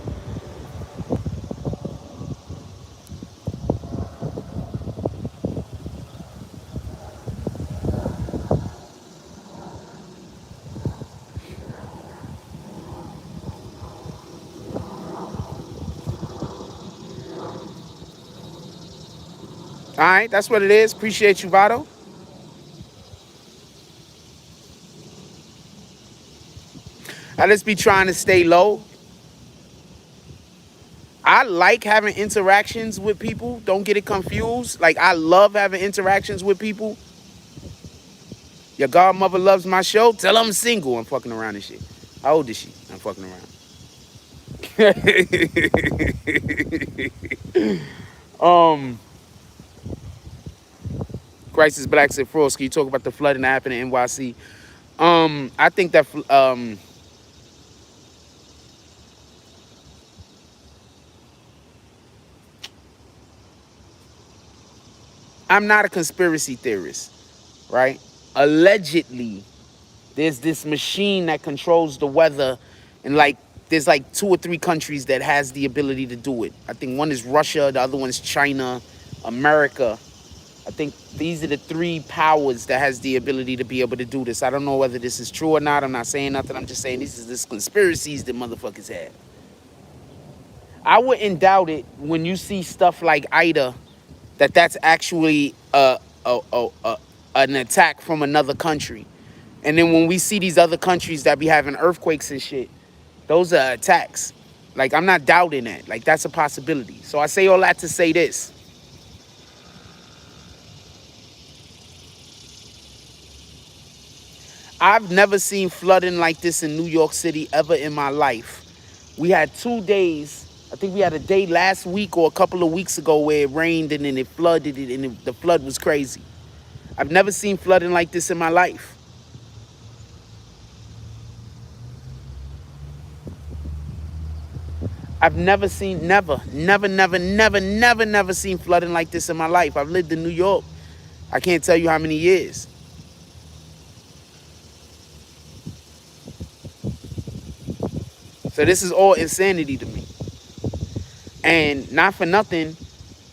All right, that's what it is. Appreciate you, Vado. I just be trying to stay low. I like having interactions with people. Don't get it confused. Like, I love having interactions with people. Your godmother loves my show. Tell her I'm single. I'm fucking around and shit. How old is she? I'm fucking around. Crisis Black said, Frost, can you talk about the flooding that happened in NYC? I think that I'm not a conspiracy theorist, right? Allegedly, there's this machine that controls the weather, and like there's like 2 or 3 countries that has the ability to do it. I think one is Russia, the other one is China, America. I think these are the 3 powers that has the ability to be able to do this. I don't know whether this is true or not. I'm not saying nothing. I'm just saying this conspiracies that motherfuckers have. I wouldn't doubt it when you see stuff like Ida, that's actually an attack from another country. And then when we see these other countries that be having earthquakes and shit, those are attacks. Like, I'm not doubting that. Like, that's a possibility. So I say all that to say this. I've never seen flooding like this in New York City ever in my life. We had 2 days. I think we had a day last week or a couple of weeks ago where it rained and then it flooded it, and the flood was crazy. I've never seen flooding like this in my life. I've never seen, never seen flooding like this in my life. I've lived in New York. I can't tell you how many years. So this is all insanity to me. And not for nothing,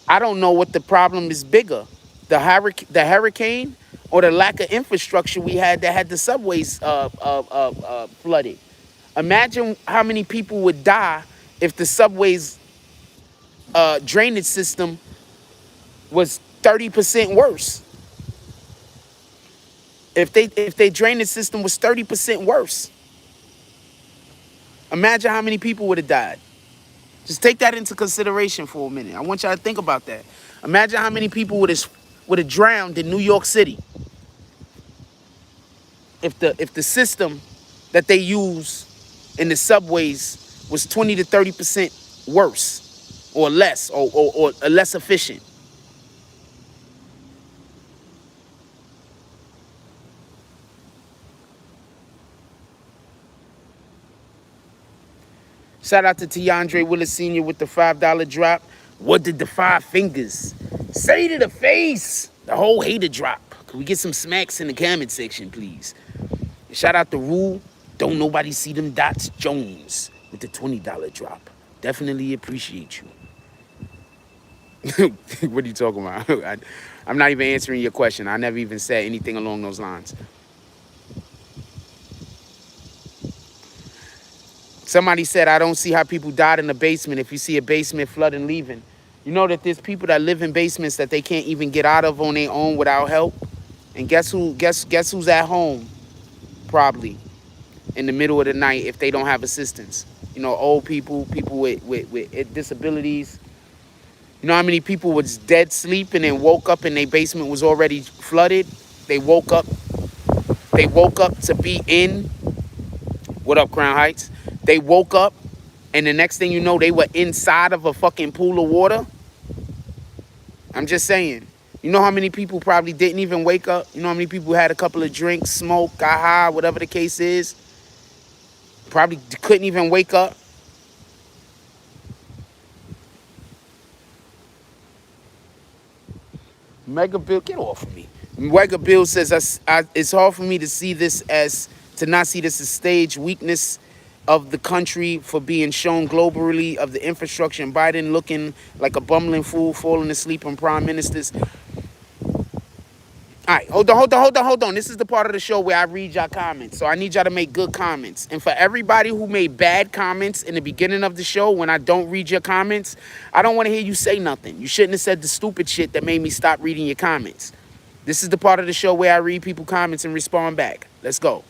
I don't know what the problem is bigger, the hurricane or the lack of infrastructure we had that had the subways flooded. Imagine how many people would die if the subways drainage system was 30% worse. If their drainage system was 30% worse, imagine how many people would have died. Just take that into consideration for a minute. I want y'all to think about that. Imagine how many people would have drowned in New York City if the system that they use in the subways was 20 to 30% worse or less or less efficient. Shout out to Tiandre Willis Sr. with the $5 drop. What did the 5 fingers say to the face? The whole hater drop. Can we get some smacks in the comment section, please? Shout out to Rule. Don't nobody see them dots Jones with the $20 drop. Definitely appreciate you. What are you talking about? I'm not even answering your question. I never even said anything along those lines. Somebody said, I don't see how people died in the basement if you see a basement flooding leaving. You know that there's people that live in basements that they can't even get out of on their own without help? And guess who's at home? Probably in the middle of the night if they don't have assistance. You know, old people, people with disabilities. You know how many people was dead sleeping and woke up and their basement was already flooded? They woke up to be in. What up, Crown Heights? They woke up, and the next thing you know, they were inside of a fucking pool of water. I'm just saying. You know how many people probably didn't even wake up? You know how many people had a couple of drinks, smoke, got high, whatever the case is? Probably couldn't even wake up. Mega Bill, get off of me. Mega Bill says, it's hard for me to see this as, to not see this as stage weakness of the country for being shown globally of the infrastructure and Biden looking like a bumbling fool falling asleep on prime ministers. All right, hold on. This is the part of the show where I read y'all comments. So I need y'all to make good comments. And for everybody who made bad comments in the beginning of the show, when I don't read your comments, I don't want to hear you say nothing. You shouldn't have said the stupid shit that made me stop reading your comments. This is the part of the show where I read people's comments and respond back. Let's go.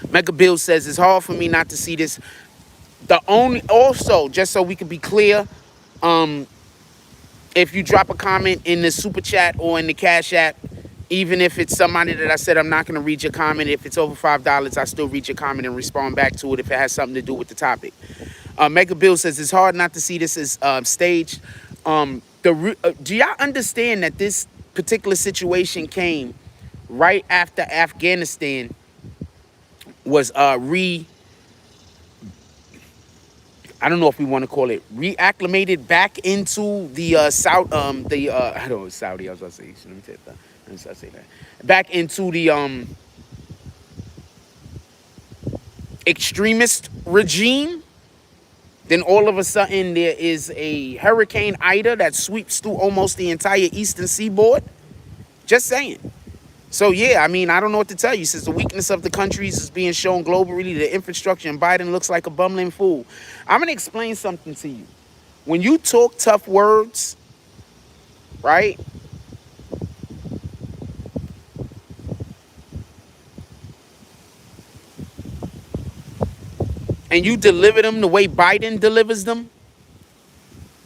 Mega Bill says, it's hard for me not to see this. Also, just so we can be clear, if you drop a comment in the super chat or in the Cash App, even if it's somebody that I said I'm not going to read your comment, if it's over $5, I still read your comment and respond back to it if it has something to do with the topic. Mega Bill says, it's hard not to see this as staged. Do y'all understand that this particular situation came right after Afghanistan was I don't know if we want to call it reacclimated back into the I don't know, Saudi, I was about to say, let me say that. Back into the extremist regime. Then all of a sudden there is a Hurricane Ida that sweeps through almost the entire eastern seaboard. Just saying. So, yeah, I mean, I don't know what to tell you. Since the weakness of the countries is being shown globally, the infrastructure, and Biden looks like a bumbling fool. I'm going to explain something to you. When you talk tough words, right? And you deliver them the way Biden delivers them,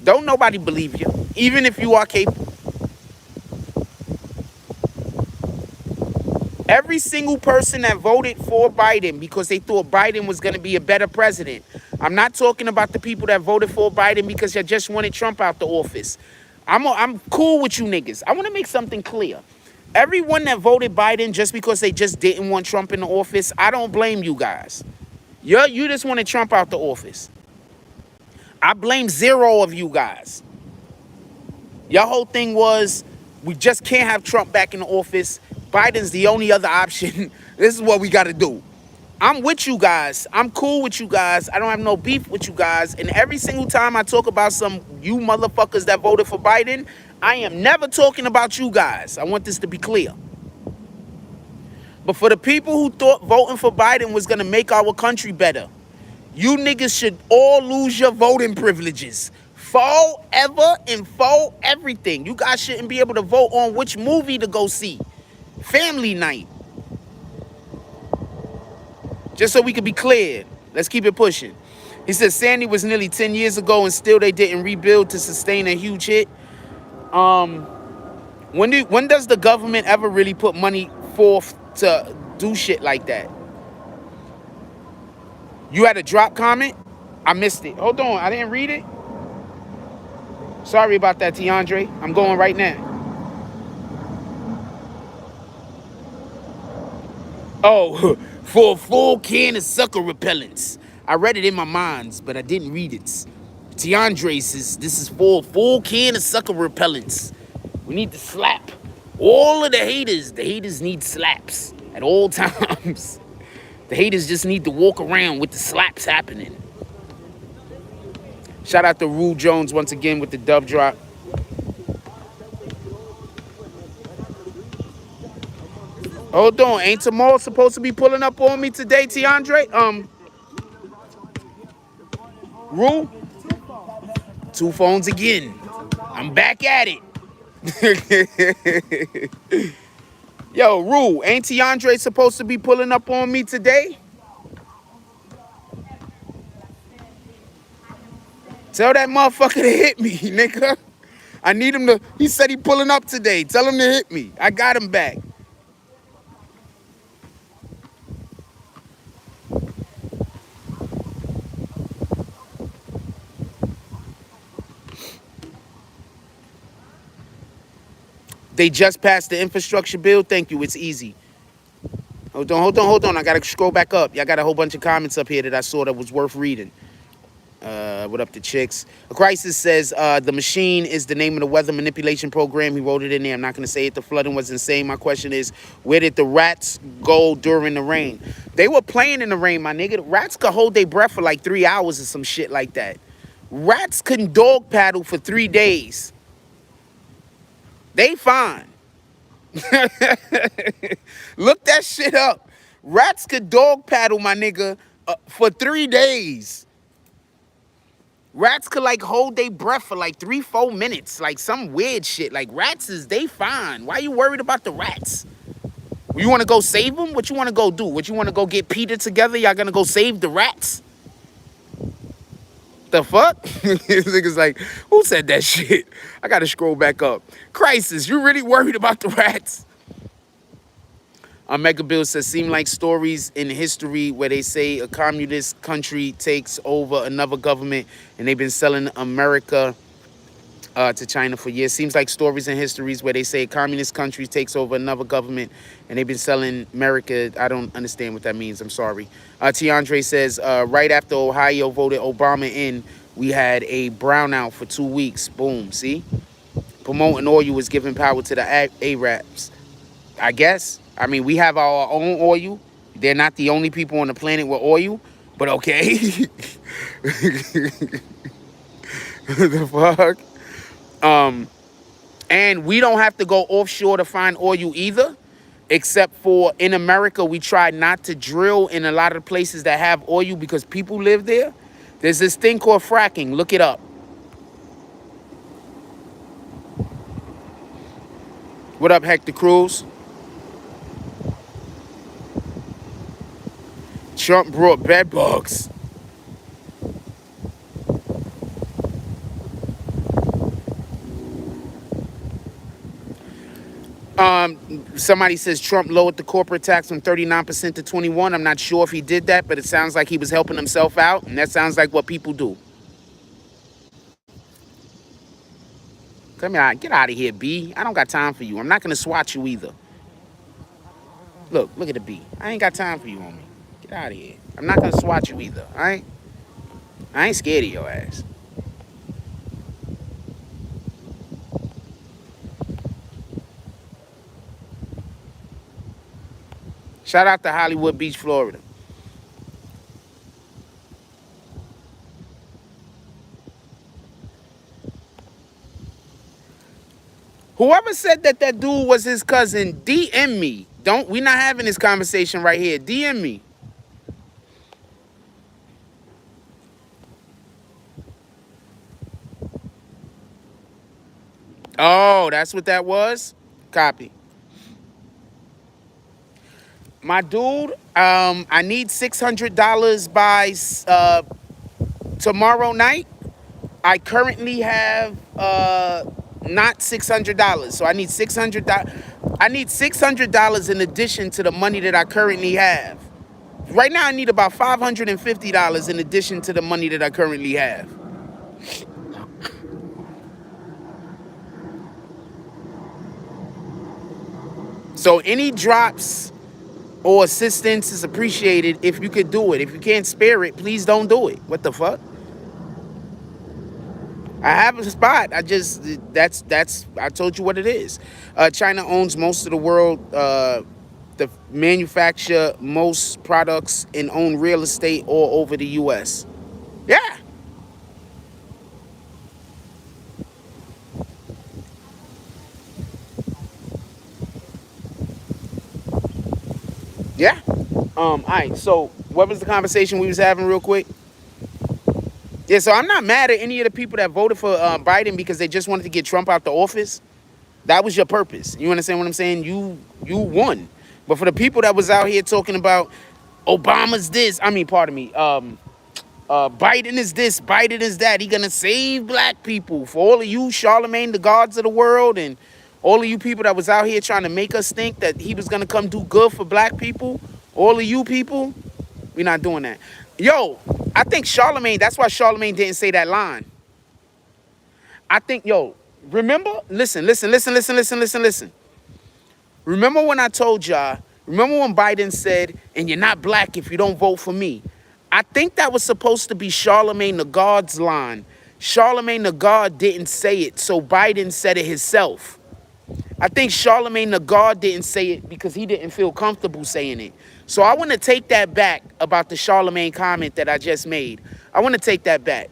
don't nobody believe you, even if you are capable. Every single person that voted for Biden because they thought Biden was going to be a better president. I'm not talking about the people that voted for Biden because you just wanted Trump out the office. I'm cool with you niggas. I want to make something clear. Everyone that voted Biden just because they just didn't want Trump in the office, I don't blame you guys. You just wanted Trump out the office. I blame zero of you guys. Your whole thing was, we just can't have Trump back in the office. Biden's the only other option. This is what we got to do. I'm with you guys. I'm cool with you guys. I don't have no beef with you guys. And every single time I talk about you motherfuckers that voted for Biden, I am never talking about you guys. I want this to be clear. But for the people who thought voting for Biden was going to make our country better, you niggas should all lose your voting privileges. Forever and for everything. You guys shouldn't be able to vote on which movie to go see. Family night. Just so we can be clear. Let's keep it pushing. He said Sandy was nearly 10 years ago and still they didn't rebuild to sustain a huge hit. When does the government ever really put money forth to do shit like that? You had a drop comment? I missed it. Hold on, I didn't read it. Sorry about that, Tiandre. I'm going right now. Oh, for a full can of sucker repellents. I read it in my mind, but I didn't read it. Tiandre says this is for a full can of sucker repellents. We need to slap all of the haters. The haters need slaps at all times. The haters just need to walk around with the slaps happening. Shout out to Rule Jones once again with the dub drop. Hold on, ain't Tamal supposed to be pulling up on me today, Tiandre? Rule? 2 phones again. I'm back at it. Yo, Rule, ain't Tiandre supposed to be pulling up on me today? Tell that motherfucker to hit me, nigga. I need him to, he said he pulling up today. Tell him to hit me. I got him back. They just passed the infrastructure bill. Thank you. It's easy. Hold on. I got to scroll back up. Y'all got a whole bunch of comments up here that I saw that was worth reading. What up, the chicks? A Crisis says, the machine is the name of the weather manipulation program. He wrote it in there. I'm not going to say it. The flooding was insane. My question is, where did the rats go during the rain? They were playing in the rain, my nigga. Rats could hold their breath for like 3 hours or some shit like that. Rats couldn't dog paddle for 3 days. They fine. Look that shit up. Rats could dog paddle, my nigga, for 3 days. Rats could like hold their breath for like 3-4 minutes. Like some weird shit. Like rats they fine. Why you worried about the rats? You want to go save them? What you want to go do? What you want to go get Peter together? Y'all gonna go save the rats? The fuck? This nigga's like, who said that shit? I gotta scroll back up. Crisis, you really worried about the rats? Mega Bill says, seem like stories in history where they say a communist country takes over another government and they've been selling America to China for years. Seems like stories in histories where they say a communist country takes over another government and they've been selling America. I don't understand what that means. I'm sorry. Tiandre says, right after Ohio voted Obama in, we had a brownout for 2 weeks. Boom. See? Promoting oil was giving power to the Arabs. I guess. I mean, we have our own oil. They're not the only people on the planet with oil. But okay. The fuck? And we don't have to go offshore to find oil either, except for in America, we try not to drill in a lot of places that have oil because people live there. There's this thing called fracking. Look it up. What up, Hector Cruz? Trump brought bed bugs. Somebody says Trump lowered the corporate tax from 39% to 21. I'm not sure if he did that, but it sounds like he was helping himself out, and that sounds like what people do. Come here, get out of here, B. I don't got time for you. I'm not gonna swat you either. Look at the B. I ain't got time for you, homie. Get out of here. I'm not gonna swat you either, all right? I ain't scared of your ass. Shout out to Hollywood Beach, Florida. Whoever said that that dude was his cousin, DM me. We're not having this conversation right here. DM me. Oh, that's what that was? Copy. My dude, I need $600 by tomorrow night. I currently have not $600, so I need $600. I need $600 in addition to the money that I currently have. Right now, I need about $550 in addition to the money that I currently have. So any drops or assistance is appreciated if you could do it. If you can't spare it, please don't do it. What the fuck? I have a spot. I told you what it is. China owns most of the world. The manufacture most products and own real estate all over the U.S. Yeah. Yeah. All right. So what was the conversation we was having real quick? Yeah. So I'm not mad at any of the people that voted for Biden because they just wanted to get Trump out the office. That was your purpose. You understand what I'm saying? You won. But for the people that was out here talking about Obama's this, pardon me, Biden is this, Biden is that. He gonna save black people. For all of you, Charlemagne, the gods of the world, and all of you people that was out here trying to make us think that he was gonna come do good for black people, all of you people, we're not doing that. Yo, I think Charlemagne, that's why Charlemagne didn't say that line. I think, remember? Listen. Remember when I told y'all, remember when Biden said, and you're not black if you don't vote for me? I think that was supposed to be Charlemagne the God's line. Charlemagne the God didn't say it, so Biden said it himself. I think Charlemagne the God didn't say it because he didn't feel comfortable saying it. So I want to take that back about the Charlemagne comment that I just made. I want to take that back.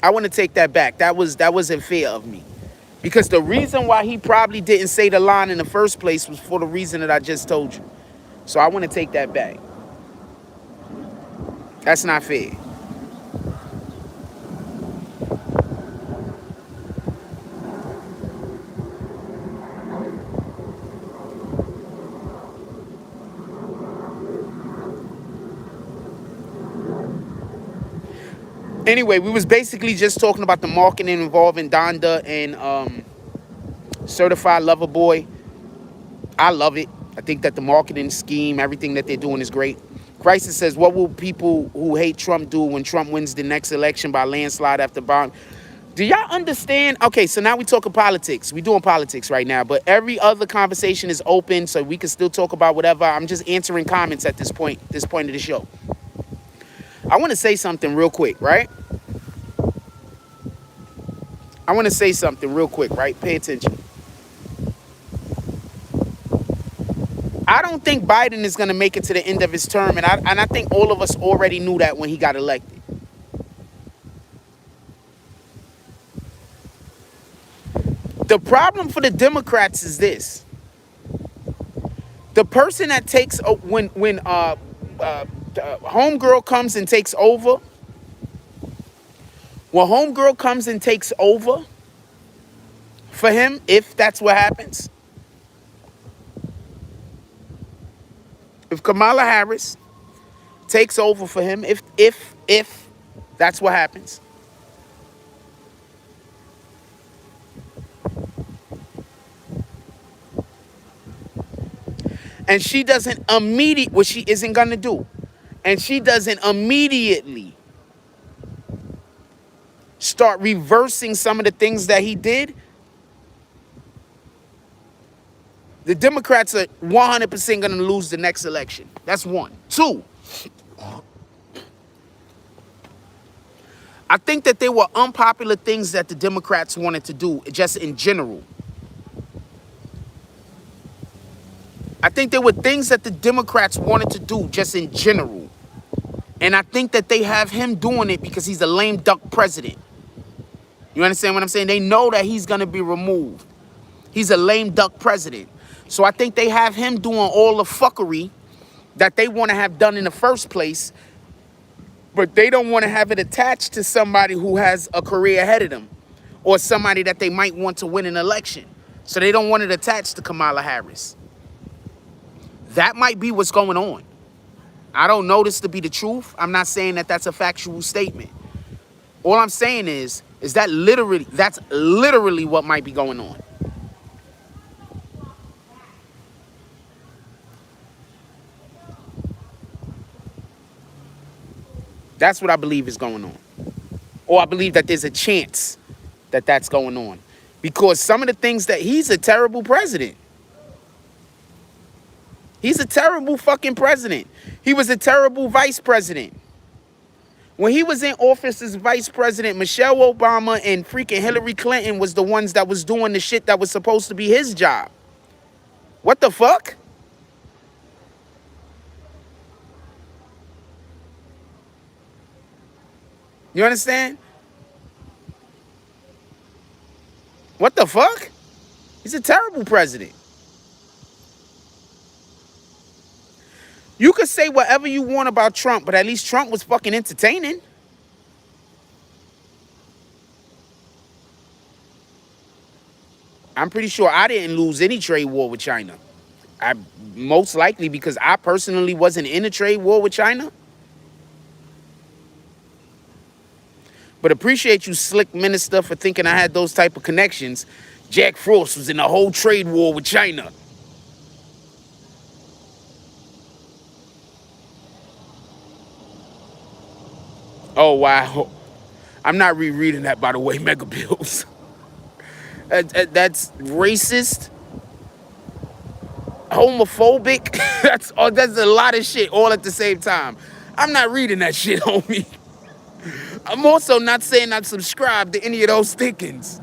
That wasn't fair of me. Because the reason why he probably didn't say the line in the first place was for the reason that I just told you. So I want to take that back. That's not fair. Anyway, we was basically just talking about the marketing involving Donda and Certified Lover Boy. I love it. I think that the marketing scheme, everything that they're doing is great. Crisis says, what will people who hate Trump do when Trump wins the next election by landslide after bomb? Do y'all understand? Okay, so now we talking politics. We doing politics right now, but every other conversation is open, so we can still talk about whatever. I'm just answering comments at this point of the show. I want to say something real quick, right? Right? Pay attention. I don't think Biden is going to make it to the end of his term, and I think all of us already knew that when he got elected. The problem for the Democrats is this. The person that takes, when homegirl comes and takes over, when homegirl comes and takes over for him, if that's what happens, if Kamala Harris takes over for him, if that's what happens, And she doesn't what she isn't gonna do. And she doesn't immediately start reversing some of the things that he did, the Democrats are 100% gonna lose the next election. That's one. Two, I think that there were unpopular things that the Democrats wanted to do, just in general. I think there were things that the Democrats wanted to do just in general. And I think that they have him doing it because he's a lame duck president. You understand what I'm saying? They know that he's going to be removed. He's a lame duck president. So I think they have him doing all the fuckery that they want to have done in the first place, but they don't want to have it attached to somebody who has a career ahead of them or somebody that they might want to win an election. So they don't want it attached to Kamala Harris. That might be what's going on. I don't know this to be the truth. I'm not saying that that's a factual statement. All I'm saying is that that's literally what might be going on. That's what I believe is going on. Or I believe that there's a chance that that's going on. Because some of the things that he's a terrible president. He's a terrible fucking president. He was a terrible vice president. When he was in office as vice president, Michelle Obama and freaking Hillary Clinton was the ones that was doing the shit that was supposed to be his job. What the fuck? You understand? What the fuck? He's a terrible president. You could say whatever you want about Trump, but at least Trump was fucking entertaining. I'm pretty sure I didn't lose any trade war with China. Most likely because I personally wasn't in a trade war with China. But appreciate you, slick minister, for thinking I had those type of connections. Jack Frost was in a whole trade war with China. Oh, wow. I'm not rereading that, by the way, Mega Bills. That's racist, homophobic. That's a lot of shit all at the same time. I'm not reading that shit, homie. I'm also not saying I've subscribed to any of those thinkings.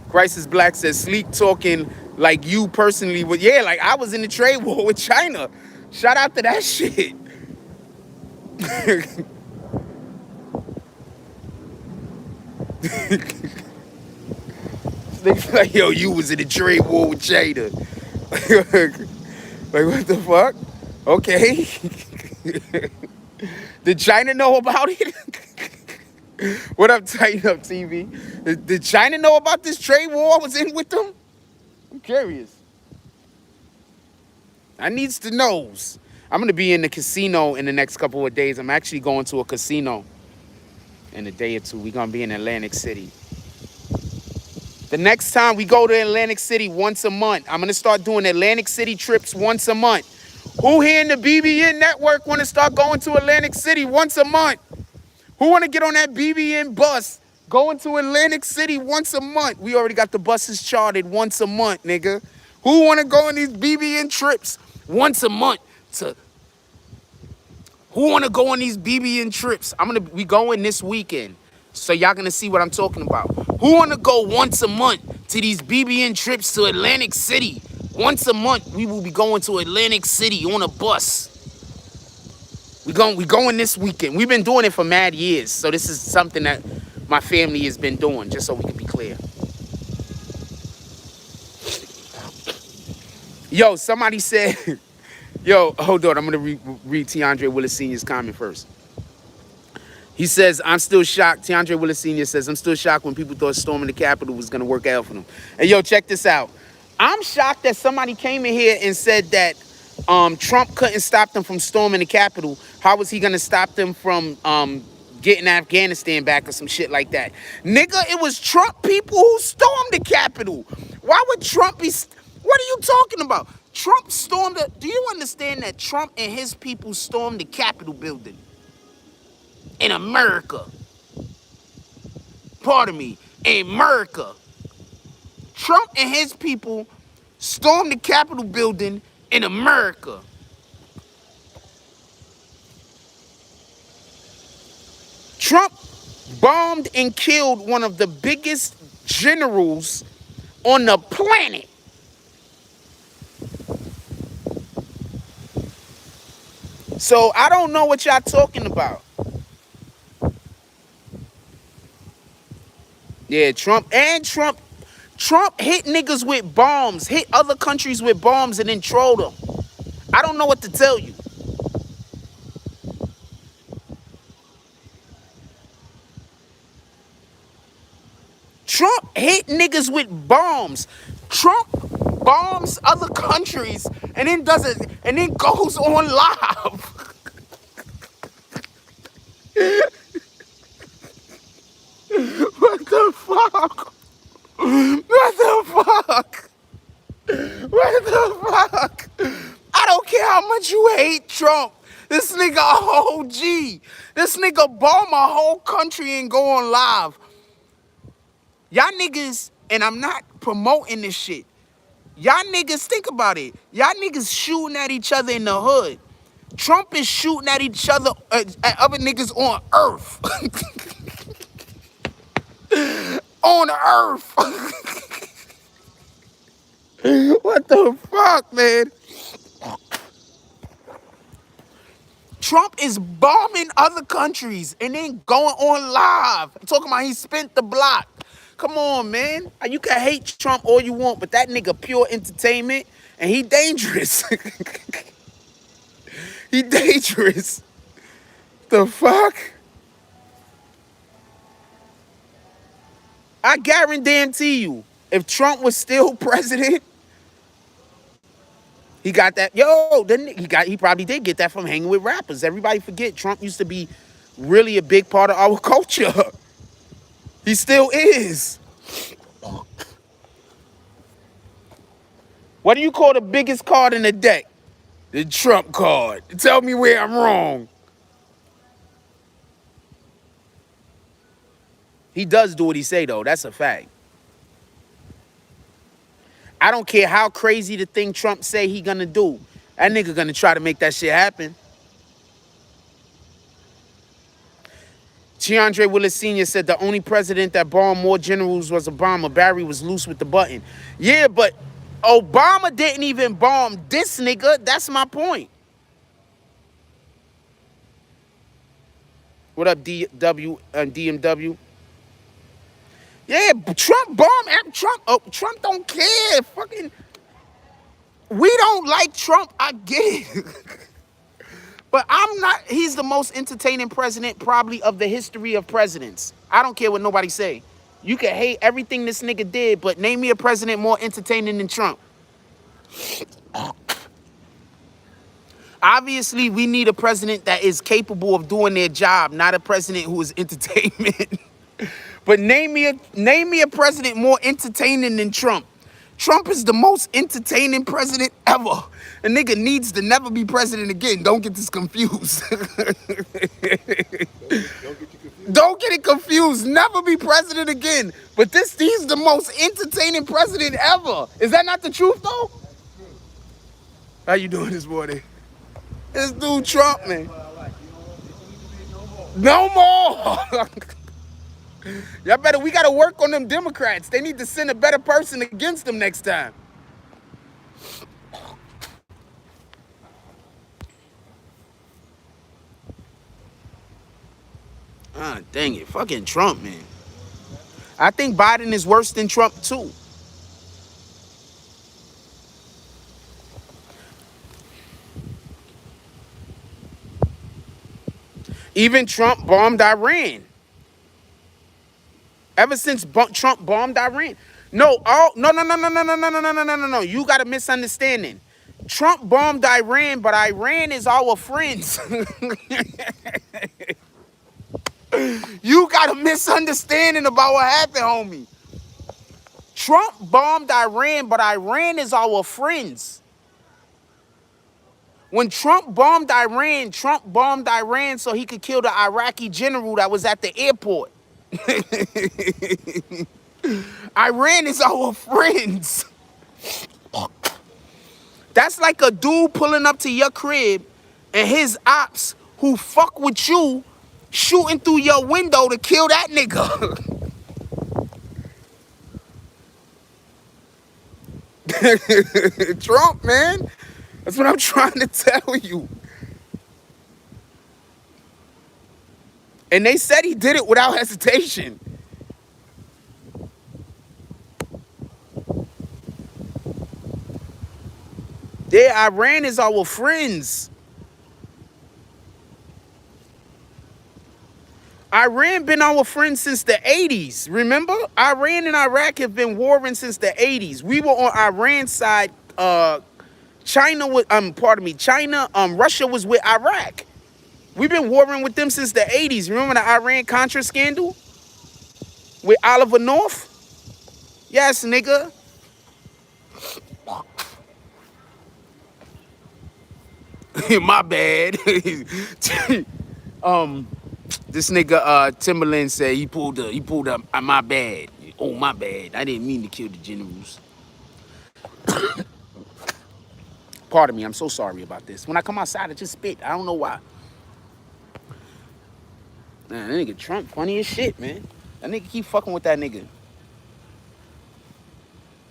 Crisis Black says, sleek talking like you personally would. Yeah, like I was in the trade war with China. Shout out to that shit. Niggas like, yo, you was in a trade war with China. Like, what the fuck? Okay. Did China know about it? What up, Tighten Up TV? Did China know about this trade war I was in with them? I'm curious. I needs to knows. I'm going to be in the casino in the next couple of days. I'm actually going to a casino in a day or two. We're going to be in Atlantic City. The next time we go to Atlantic City once a month, I'm going to start doing Atlantic City trips once a month. Who here in the BBN network want to start going to Atlantic City once a month? Who want to get on that BBN bus going to Atlantic City once a month? We already got the buses chartered once a month, nigga. Who want to go on these BBN trips once a month? Who want to go on these BBN trips? We going this weekend. So y'all gonna see what I'm talking about. Who wanna go once a month to these BBN trips to Atlantic City? Once a month, we will be going to Atlantic City on a bus. We going this weekend. We've been doing it for mad years. So this is something that my family has been doing, just so we can be clear. Yo, somebody said, yo, hold on, I'm gonna read Tiandre Willis Sr.'s comment first. He says, I'm still shocked. Tiandre Willis Sr. says, I'm still shocked when people thought storming the Capitol was going to work out for them. And yo, check this out. I'm shocked that somebody came in here and said that Trump couldn't stop them from storming the Capitol. How was he going to stop them from getting Afghanistan back or some shit like that? Nigga, it was Trump people who stormed the Capitol. Why would Trump be... What are you talking about? Trump stormed the, do you understand that Trump and his people stormed the Capitol building in America? Pardon me, America. Trump and his people stormed the Capitol building in America. Trump bombed and killed one of the biggest generals on the planet. So I don't know what y'all talking about. Yeah, Trump hit niggas with bombs, hit other countries with bombs and then trolled them. I don't know what to tell you. Trump hit niggas with bombs. Trump bombs other countries and then does it and then goes on live. What the fuck? What the fuck? What the fuck? I don't care how much you hate Trump. This nigga OG. This nigga bomb a whole country and go on live. Y'all niggas, and I'm not promoting this shit. Y'all niggas, think about it. Y'all niggas shooting at each other in the hood. Trump is shooting at each other, at other niggas on Earth. On Earth. What the fuck, man? Trump is bombing other countries and then going on live. I'm talking about he spent the block. Come on, man. You can hate Trump all you want, but that nigga pure entertainment and he dangerous. He dangerous. The fuck? I guarantee you, if Trump was still president, he got that. Yo, then he probably did get that from hanging with rappers. Everybody forget Trump used to be really a big part of our culture. He still is. What do you call the biggest card in the deck? The Trump card. Tell me where I'm wrong. He does do what he say, though. That's a fact. I don't care how crazy the thing Trump say he gonna do. That nigga gonna try to make that shit happen. Keandre Willis Sr. said the only president that bombed more generals was Obama. Barry was loose with the button. Yeah, but Obama didn't even bomb this nigga. That's my point. What up, DW and DMW? Yeah, Trump bombed. Trump don't care. Fucking, we don't like Trump. I get it. But I'm not, he's the most entertaining president probably of the history of presidents. I don't care what nobody say. You can hate everything this nigga did, but name me a president more entertaining than Trump. Obviously, we need a president that is capable of doing their job, not a president who is entertainment. But name me a president more entertaining than Trump. Trump is the most entertaining president ever. A nigga needs to never be president again. Don't get this confused. Don't get it confused. Never be president again. But he's the most entertaining president ever. Is that not the truth, though? How you doing this morning? This dude Trump, man. No more. Y'all better, we gotta work on them Democrats. They need to send a better person against them next time. Ah, dang it. Fucking Trump, man. I think Biden is worse than Trump, too. Even Trump bombed Iran. Ever since Trump bombed Iran. No. You got a misunderstanding. Trump bombed Iran, but Iran is our friends. You got a misunderstanding about what happened, homie. Trump bombed Iran, but Iran is our friends. When Trump bombed Iran so he could kill the Iraqi general that was at the airport. Iran is our friends. That's like a dude pulling up to your crib and his ops who fuck with you shooting through your window to kill that nigga. Trump, man. That's what I'm trying to tell you. And they said he did it without hesitation. Yeah, Iran is our friends. Iran been our friend since the 80s. Remember? Iran and Iraq have been warring since the 80s. We were on Iran's side. China was Russia was with Iraq. We've been warring with them since the 80s. Remember the Iran-Contra scandal? With Oliver North? Yes, nigga. My bad. This nigga Timberland said he pulled up my bad. Oh, my bad. I didn't mean to kill the generals. Pardon me, I'm so sorry about this. When I come outside, I just spit. I don't know why. Man, that nigga Trump funny as shit, man. That nigga keep fucking with that nigga.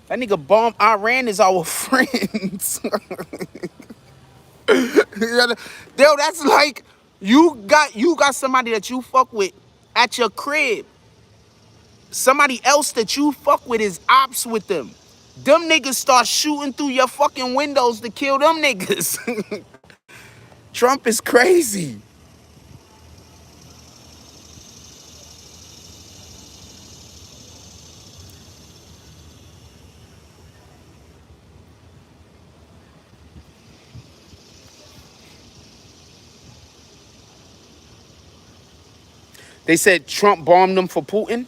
That nigga bomb Iran is our friends. Yo, that's like you got somebody that you fuck with at your crib. Somebody else that you fuck with is ops with them. Them niggas start shooting through your fucking windows to kill them niggas. Trump is crazy. They said Trump bombed them for Putin.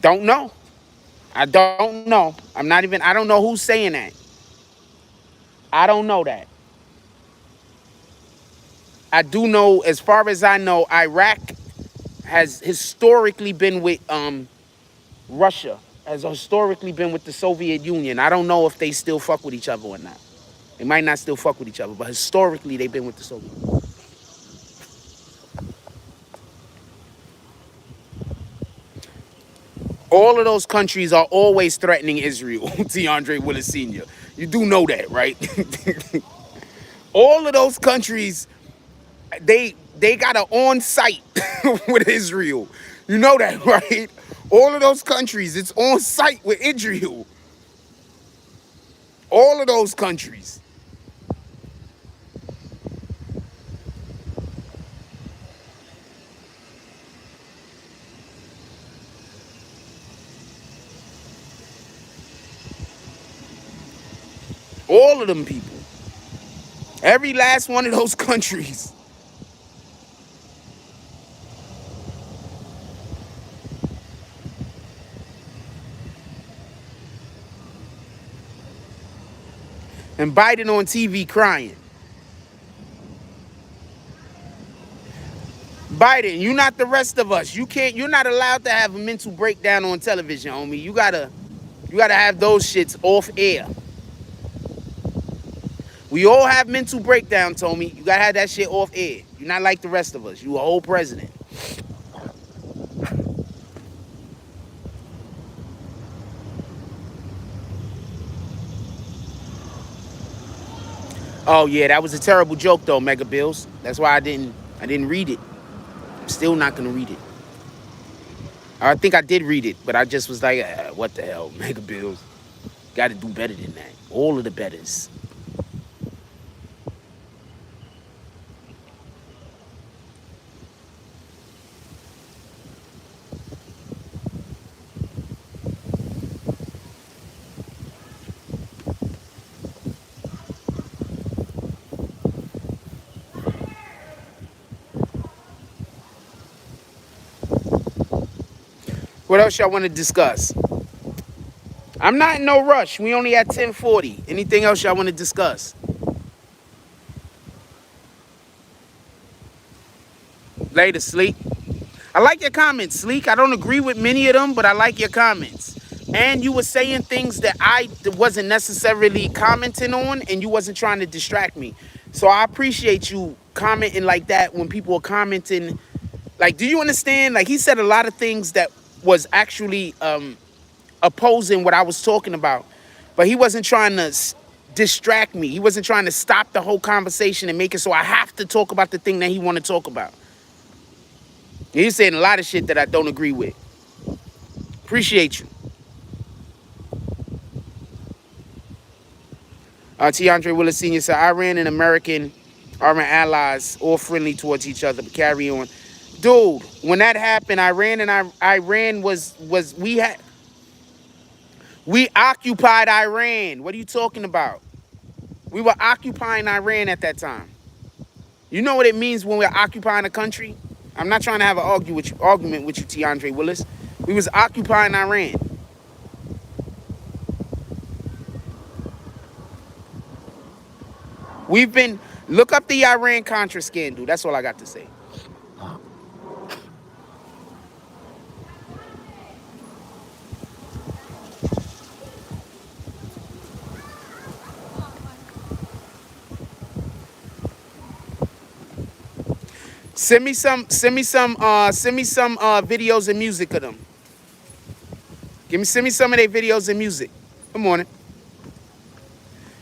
Don't know. I don't know. I don't know who's saying that. I don't know that. I do know, as far as I know, Iraq has historically been with Russia, has historically been with the Soviet Union. I don't know if they still fuck with each other or not. They might not still fuck with each other, but historically they've been with the Soviet Union. All of those countries are always threatening Israel, DeAndre Willis Sr. You do know that, right? All of those countries, they got an on-site with Israel. You know that, right? All of those countries, it's on-site with Israel. All of those countries. All of them people. Every last one of those countries. And Biden on TV crying. Biden, you're not the rest of us. You're not allowed to have a mental breakdown on television, homie. You gotta have those shits off air. We all have mental breakdowns, homie. You gotta have that shit off air. You're not like the rest of us. You a whole president. Oh yeah, that was a terrible joke though, Mega Bills. That's why I didn't read it. I'm still not gonna read it. I think I did read it, but I just was like, what the hell, Mega Bills. Gotta do better than that. All of the betters. What else y'all want to discuss? I'm not in no rush. We only at 10:40. Anything else y'all want to discuss? Later, Sleek. I like your comments, Sleek. I don't agree with many of them, but I like your comments. And you were saying things that I wasn't necessarily commenting on, and you wasn't trying to distract me. So I appreciate you commenting like that when people are commenting. Like, do you understand? Like, he said a lot of things that was actually opposing what I was talking about, but he wasn't trying to distract me. He wasn't trying to stop the whole conversation and make it so I have to talk about the thing that he want to talk about. He's saying a lot of shit that I don't agree with. Appreciate you. Tiandre Willis Sr. said, Iran and American are my allies, all friendly towards each other, but carry on. Dude, when that happened, Iran was we occupied Iran. What are you talking about? We were occupying Iran at that time. You know what it means when we're occupying a country? I'm not trying to have an argument with you, Tiandre Willis. We was occupying Iran. We've been, look up the Iran-Contra scandal. That's all I got to say. Send me some videos and music of them. Send me some of their videos and music. Good morning.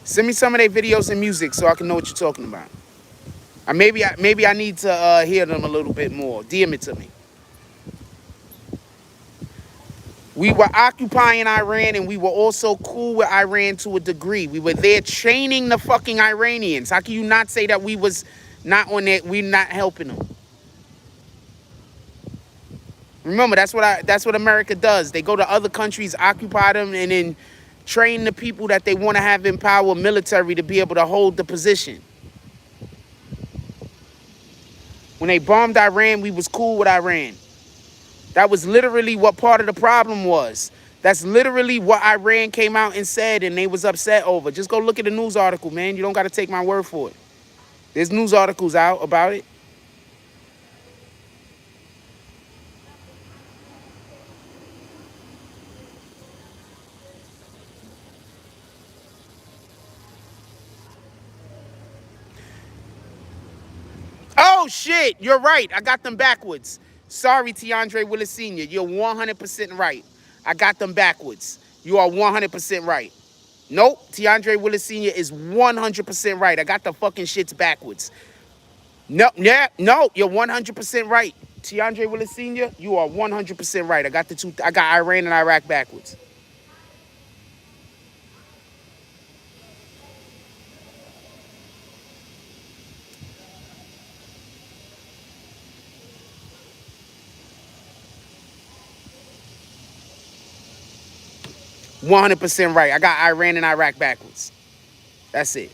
Send me some of their videos and music so I can know what you're talking about. Maybe I need to hear them a little bit more. DM it to me. We were occupying Iran, and we were also cool with Iran to a degree. We were there training the fucking Iranians. How can you not say that we was not on it? We're not helping them. Remember, that's what America does. They go to other countries, occupy them, and then train the people that they want to have in power, military, to be able to hold the position. When they bombed Iran, we was cool with Iran. That was literally what part of the problem was. That's literally what Iran came out and said, and they was upset over. Just go look at the news article, man. You don't got to take my word for it. There's news articles out about it. Oh, shit. You're right. I got them backwards. Sorry, Tiandre Willis Sr. You're 100% right. I got them backwards. You are 100% right. Nope. Tiandre Willis Sr. is 100% right. I got the fucking shits backwards. No, yeah, no, you're 100% right. Tiandre Willis Sr., you are 100% right. I got Iran and Iraq backwards. %100 right. I got Iran and Iraq backwards. That's it.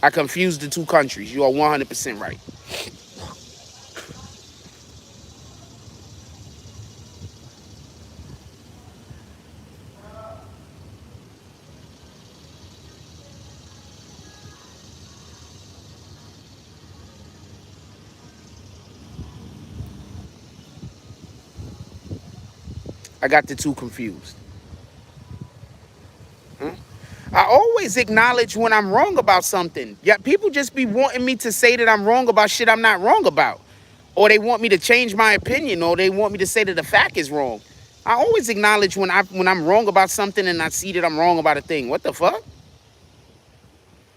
I confused the two countries. You are 100% right. I got the two confused. I always acknowledge when I'm wrong about something. Yeah, people just be wanting me to say that I'm wrong about shit I'm not wrong about. Or they want me to change my opinion, or they want me to say that the fact is wrong. I always acknowledge when I'm wrong about something and I see that I'm wrong about a thing. What the fuck?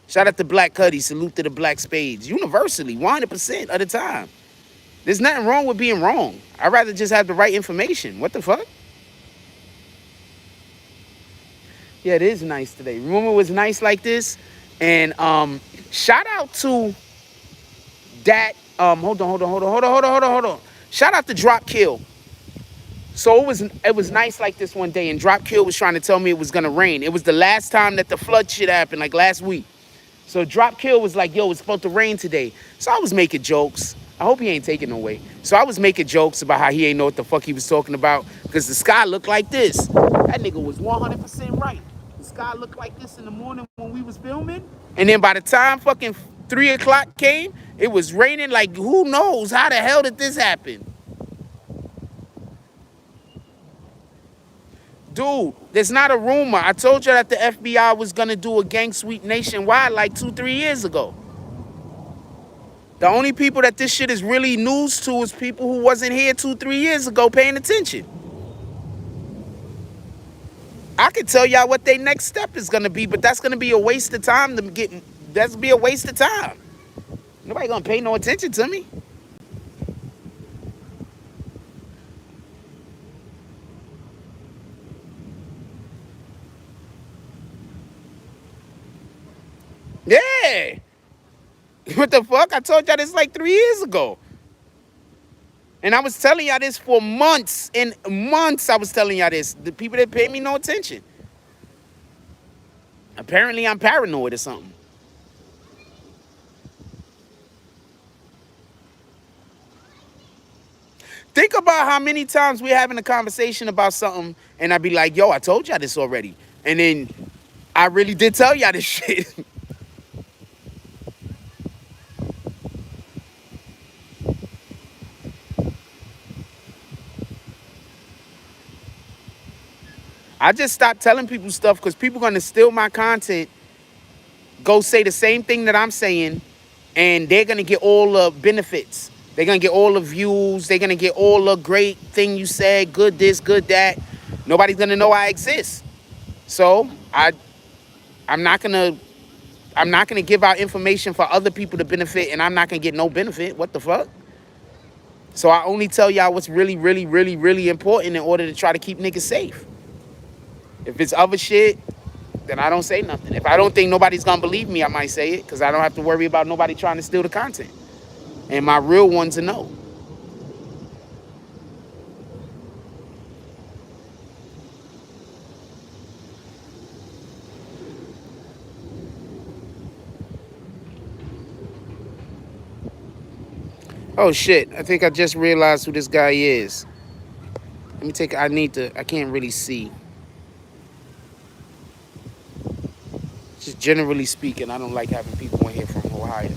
Shout out to Black Cuddy. Salute to the Black Spades. Universally, 100% of the time. There's nothing wrong with being wrong. I'd rather just have the right information. What the fuck? Yeah, it is nice today. Remember it was nice like this? And shout out to that. Hold on. Shout out to Drop Kill. So it was nice like this one day, and Drop Kill was trying to tell me it was gonna rain. It was the last time that the flood shit happened, like last week. So Drop Kill was like, yo, it's supposed to rain today. So I was making jokes. I hope he ain't taking no way. So I was making jokes about how he ain't know what the fuck he was talking about, because the sky looked like this. That nigga was 100% right. The sky look like this in the morning when we was filming? And then by the time fucking 3 o'clock came, it was raining. Like, who knows? How the hell did this happen? Dude, there's not a rumor. I told you that the FBI was gonna do a gang sweep nationwide like 2-3 years ago. The only people that this shit is really news to is people who wasn't here 2-3 years ago paying attention. I could tell y'all what their next step is gonna be, but that's gonna be a waste of time to get. That's be a waste of time. Nobody gonna pay no attention to me. Yeah. What the fuck? I told y'all this like 3 years ago. And I was telling y'all this for months and months. I was telling y'all this. The people that pay me no attention. Apparently I'm paranoid or something. Think about how many times we're having a conversation about something and I'd be like, yo, I told y'all this already. And then I really did tell y'all this shit. I just stopped telling people stuff because people are going to steal my content, go say the same thing that I'm saying, and they're going to get all the benefits. They're going to get all the views. They're going to get all the great thing you said, good this, good that. Nobody's going to know I exist. So I'm not going to give out information for other people to benefit, and I'm not going to get no benefit. What the fuck? So I only tell y'all what's really, really, really, really important in order to try to keep niggas safe. If it's other shit, then I don't say nothing. If I don't think nobody's gonna believe me, I might say it because I don't have to worry about nobody trying to steal the content. And my real ones to know. Oh shit, I think I just realized who this guy is. Let me take, I can't really see. Just generally speaking, I don't like having people in here from Ohio.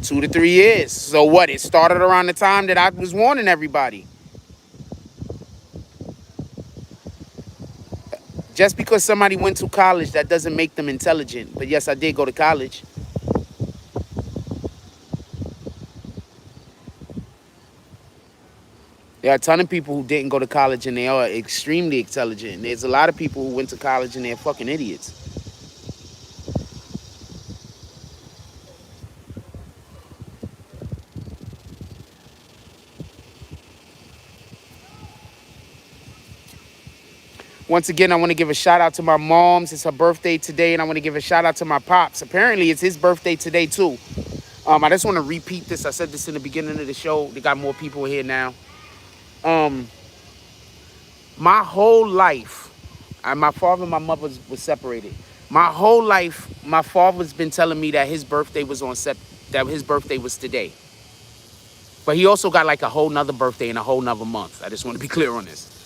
Two to 3 years. So what? It started around the time that I was warning everybody. Just because somebody went to college, that doesn't make them intelligent. But yes, I did go to college. There are a ton of people who didn't go to college and they are extremely intelligent. There's a lot of people who went to college and they're fucking idiots. Once again, I want to give a shout out to my moms. It's her birthday today, and I want to give a shout out to my pops. Apparently, it's his birthday today, too. I just want to repeat this. I said this in the beginning of the show. They got more people here now. My whole life, my father and my mother was separated. My whole life, my father's been telling me that his birthday was today. But he also got like a whole nother birthday in a whole nother month. I just want to be clear on this.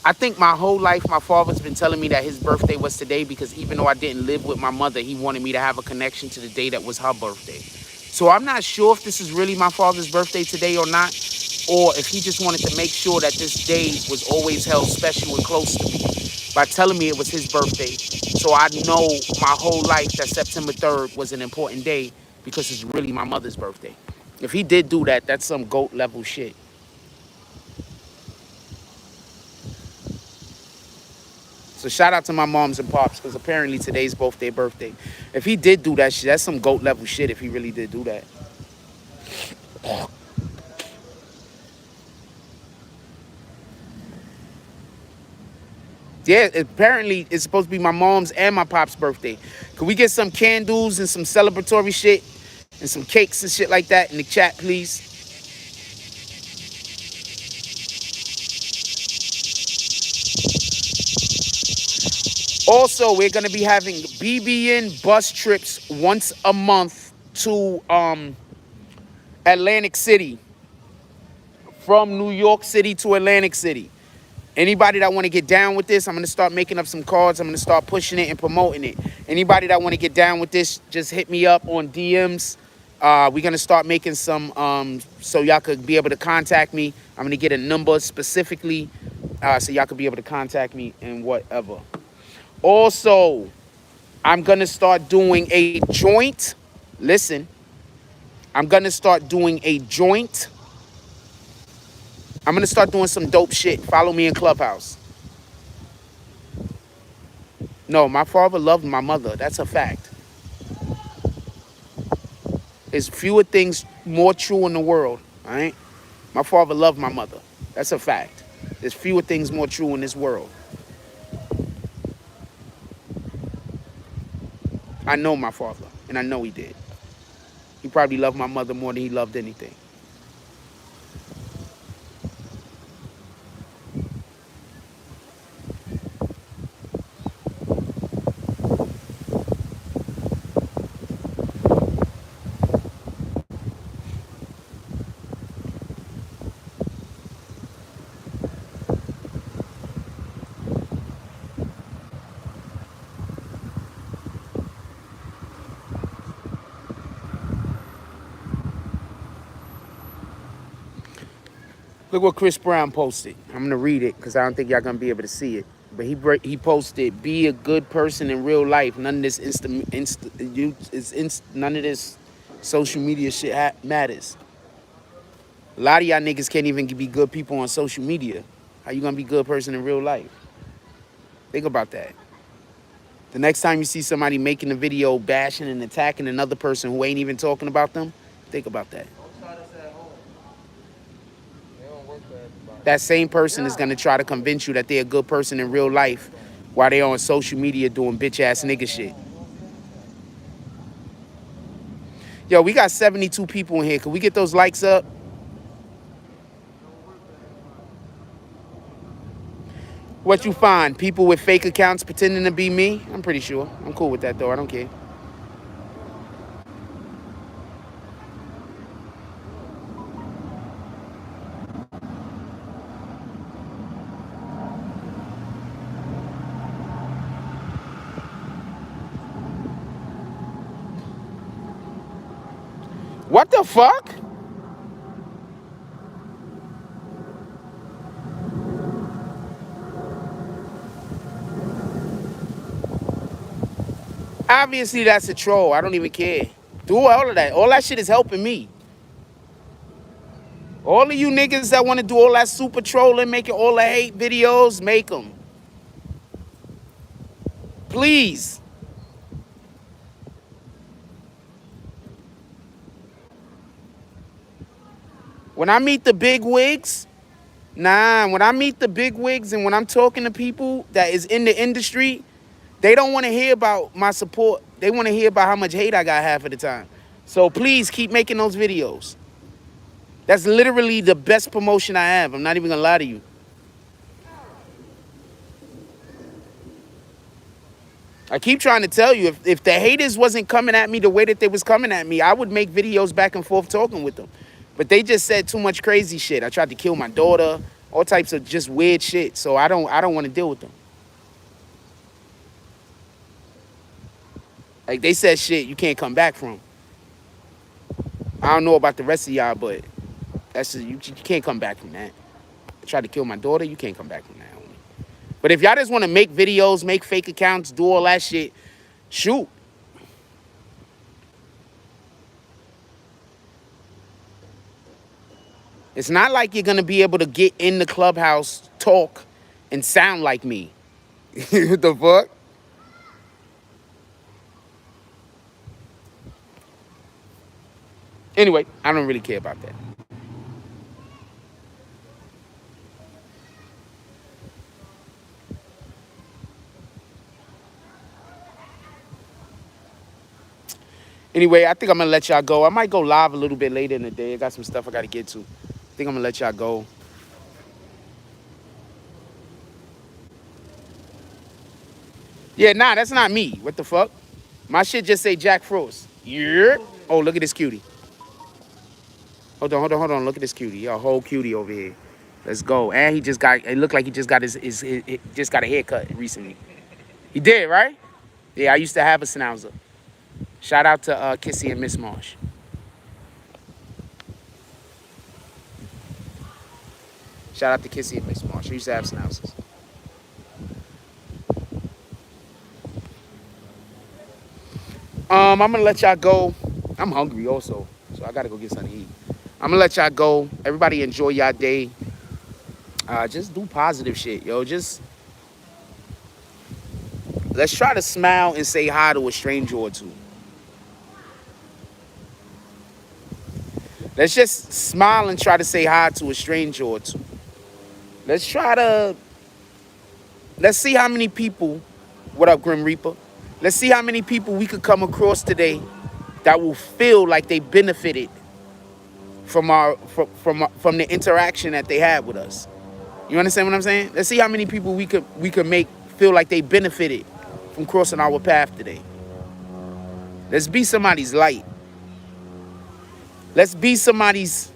I think my whole life, my father's been telling me that his birthday was today because even though I didn't live with my mother, he wanted me to have a connection to the day that was her birthday. So I'm not sure if this is really my father's birthday today or not, or if he just wanted to make sure that this day was always held special and close to me by telling me it was his birthday. So I know my whole life that September 3rd was an important day because it's really my mother's birthday. If he did do that, that's some GOAT level shit. So shout out to my moms and pops because apparently today's both their birthday. If he did do that shit, that's some GOAT level shit if he really did do that. Yeah, apparently it's supposed to be my mom's and my pop's birthday. Could we get some candles and some celebratory shit and some cakes and shit like that in the chat, please? Also, we're gonna be having BBN bus trips once a month to Atlantic City, from New York City to Atlantic City. Anybody that want to get down with this, I'm going to start making up some cards. I'm going to start pushing it and promoting it. Anybody that want to get down with this, just hit me up on DMs. We're going to start making some, so y'all could be able to contact me. I'm going to get a number specifically, so y'all could be able to contact me and whatever. Also, I'm going to start doing a joint. Listen, I'm going to start doing a joint. I'm going to start doing some dope shit. Follow me in Clubhouse. No, my father loved my mother. That's a fact. There's fewer things more true in the world, all right? My father loved my mother. That's a fact. There's fewer things more true in this world. I know my father, and I know he did. He probably loved my mother more than he loved anything. Look what Chris Brown posted. I'm going to read it because I don't think y'all going to be able to see it. But he posted, be a good person in real life. None of this none of this social media shit matters. A lot of y'all niggas can't even be good people on social media. How you gonna be a good person in real life? Think about that. The next time you see somebody making a video bashing and attacking another person who ain't even talking about them, think about that. That same person is gonna try to convince you that they're a good person in real life while they're on social media doing bitch ass nigga shit. Yo, we got 72 people in here. Can we get those likes up? What you find? People with fake accounts pretending to be me? I'm pretty sure. I'm cool with that though. I don't care. What the fuck? Obviously, that's a troll. I don't even care. Do all of that. All that shit is helping me. All of you niggas that want to do all that super trolling, making all the hate videos, make them. Please. When I meet the big wigs, when I meet the big wigs and when I'm talking to people that is in the industry, they don't want to hear about my support. They want to hear about how much hate I got half of the time. So please keep making those videos. That's literally the best promotion I have. I'm not even gonna lie to you. I keep trying to tell you, if the haters wasn't coming at me the way that they was coming at me, I would make videos back and forth talking with them. But they just said too much crazy shit. I tried to kill my daughter, all types of just weird shit. So I don't want to deal with them. Like they said shit you can't come back from. I don't know about the rest of y'all, but that's just, you can't come back from that. I tried to kill my daughter, you can't come back from that, homie. But if y'all just want to make videos, make fake accounts, do all that shit, shoot. It's not like you're gonna be able to get in the clubhouse, talk, and sound like me. What the fuck? Anyway, I don't really care about that. Anyway, I think I'm gonna let y'all go. I might go live a little bit later in the day. I got some stuff I gotta get to. I think I'm gonna let y'all go. Yeah, nah, that's not me. What the fuck? My shit just say Jack Frost. Yeah. Oh, look at this cutie. Hold on. Look at this cutie. Yo, whole cutie over here. Let's go. And he just got. It looked like he just got his just got a haircut recently. He did, right? Yeah, I used to have a schnauzer. Shout out to Kissy and Miss Marsh. Shout out to Kissy and Miss Marsh. I used to have schnauzers. I'm gonna let y'all go. I'm hungry also, so I gotta go get something to eat. I'm gonna let y'all go. Everybody enjoy y'all day. Just do positive shit, yo. Just let's try to smile and say hi to a stranger or two. Let's just smile and try to say hi to a stranger or two. Let's try to, let's see how many people, what up, Grim Reaper? Let's see how many people we could come across today that will feel like they benefited from from the interaction that they had with us. You understand what I'm saying? Let's see how many people we could make feel like they benefited from crossing our path today. Let's be somebody's light. Let's be somebody's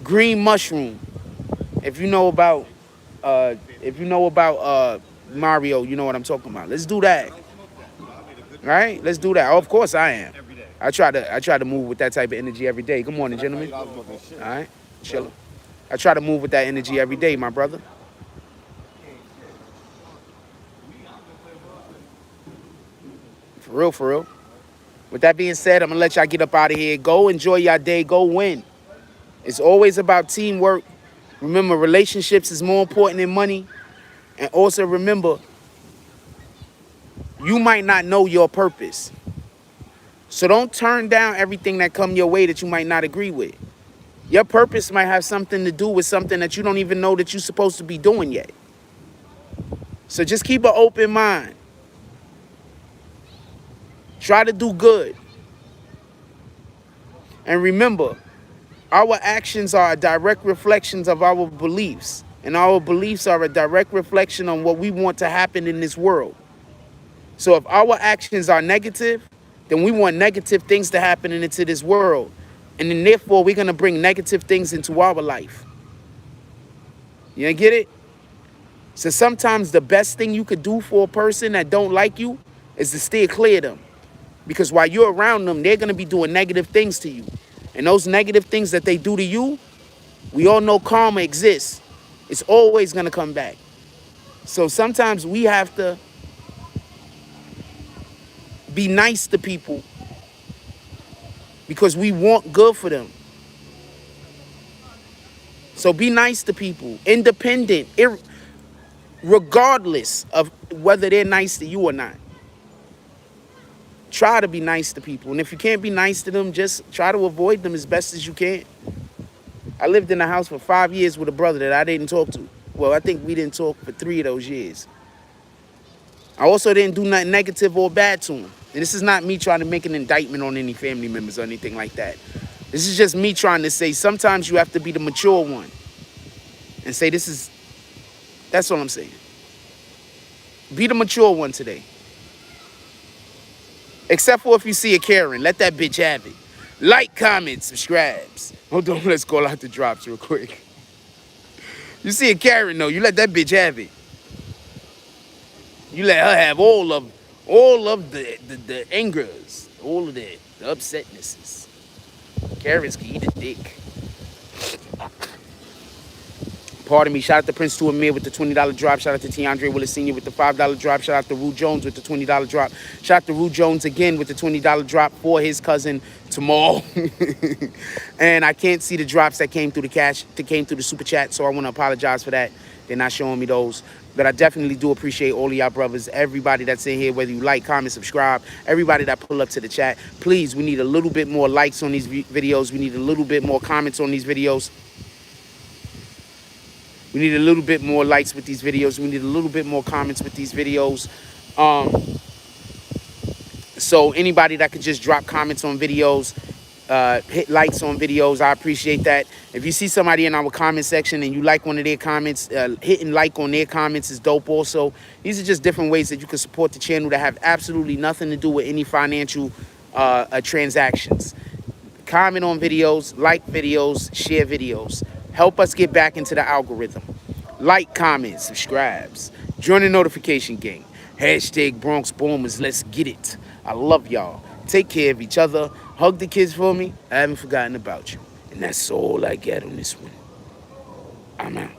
green mushroom. If you know about Mario, you know what I'm talking about. Let's do that. Right? Let's do that. Oh, of course I am. I try to move with that type of energy every day. Good morning, gentlemen. All right, chilling. I try to move with that energy every day, my brother. For real, for real. With that being said, I'm gonna let y'all get up out of here. Go enjoy y'all day. Go win. It's always about teamwork. Remember, relationships is more important than money. And also remember, you might not know your purpose. So don't turn down everything that come your way that you might not agree with. Your purpose might have something to do with something that you don't even know that you're supposed to be doing yet. So just keep an open mind. Try to do good. And remember, our actions are a direct reflections of our beliefs. And our beliefs are a direct reflection on what we want to happen in this world. So if our actions are negative, then we want negative things to happen into this world. And then therefore, we're going to bring negative things into our life. You get it? So sometimes the best thing you could do for a person that don't like you is to steer clear of them. Because while you're around them, they're going to be doing negative things to you. And those negative things that they do to you, we all know karma exists. It's always going to come back. So sometimes we have to be nice to people because we want good for them. So be nice to people, independent, regardless of whether they're nice to you or not. Try to be nice to people. And if you can't be nice to them, just try to avoid them as best as you can. I lived in a house for 5 years with a brother that I didn't talk to. Well, I think we didn't talk for 3 of those years. I also didn't do nothing negative or bad to him. And this is not me trying to make an indictment on any family members or anything like that. This is just me trying to say sometimes you have to be the mature one and say that's all I'm saying. Be the mature one today. Except for if you see a Karen, let that bitch have it. Like, comment, subscribes. Hold on, let's call out the drops real quick. You see a Karen though, you let that bitch have it. You let her have all of the angers, all of the upsetnesses. Karens can eat a dick. Pardon me. Shout out to Prince to Amir with the $20 drop. Shout out to Tiandre Willis Sr. with the $5 drop. Shout out to Rue Jones with the $20 drop. Shout out to Rue Jones again with the $20 drop for his cousin Tamal. And I can't see the drops that came through the super chat, so I want to apologize for that. They're not showing me those. But I definitely do appreciate all of y'all brothers, everybody that's in here, whether you like, comment, subscribe, everybody that pull up to the chat. Please, we need a little bit more likes on these videos. We need a little bit more comments on these videos. We need a little bit more likes with these videos. We need a little bit more comments with these videos. So anybody that could just drop comments on videos, hit likes on videos. I appreciate that. If you see somebody in our comment section and you like one of their comments, hitting like on their comments is dope also. These are just different ways that you can support the channel that have absolutely nothing to do with any financial transactions. Comment on videos, like videos, share videos. Help us get back into the algorithm. Like, comment, subscribes. Join the notification gang. Hashtag Bronx Boomers, let's get it. I love y'all. Take care of each other. Hug the kids for me. I haven't forgotten about you. And that's all I got on this one. I'm out.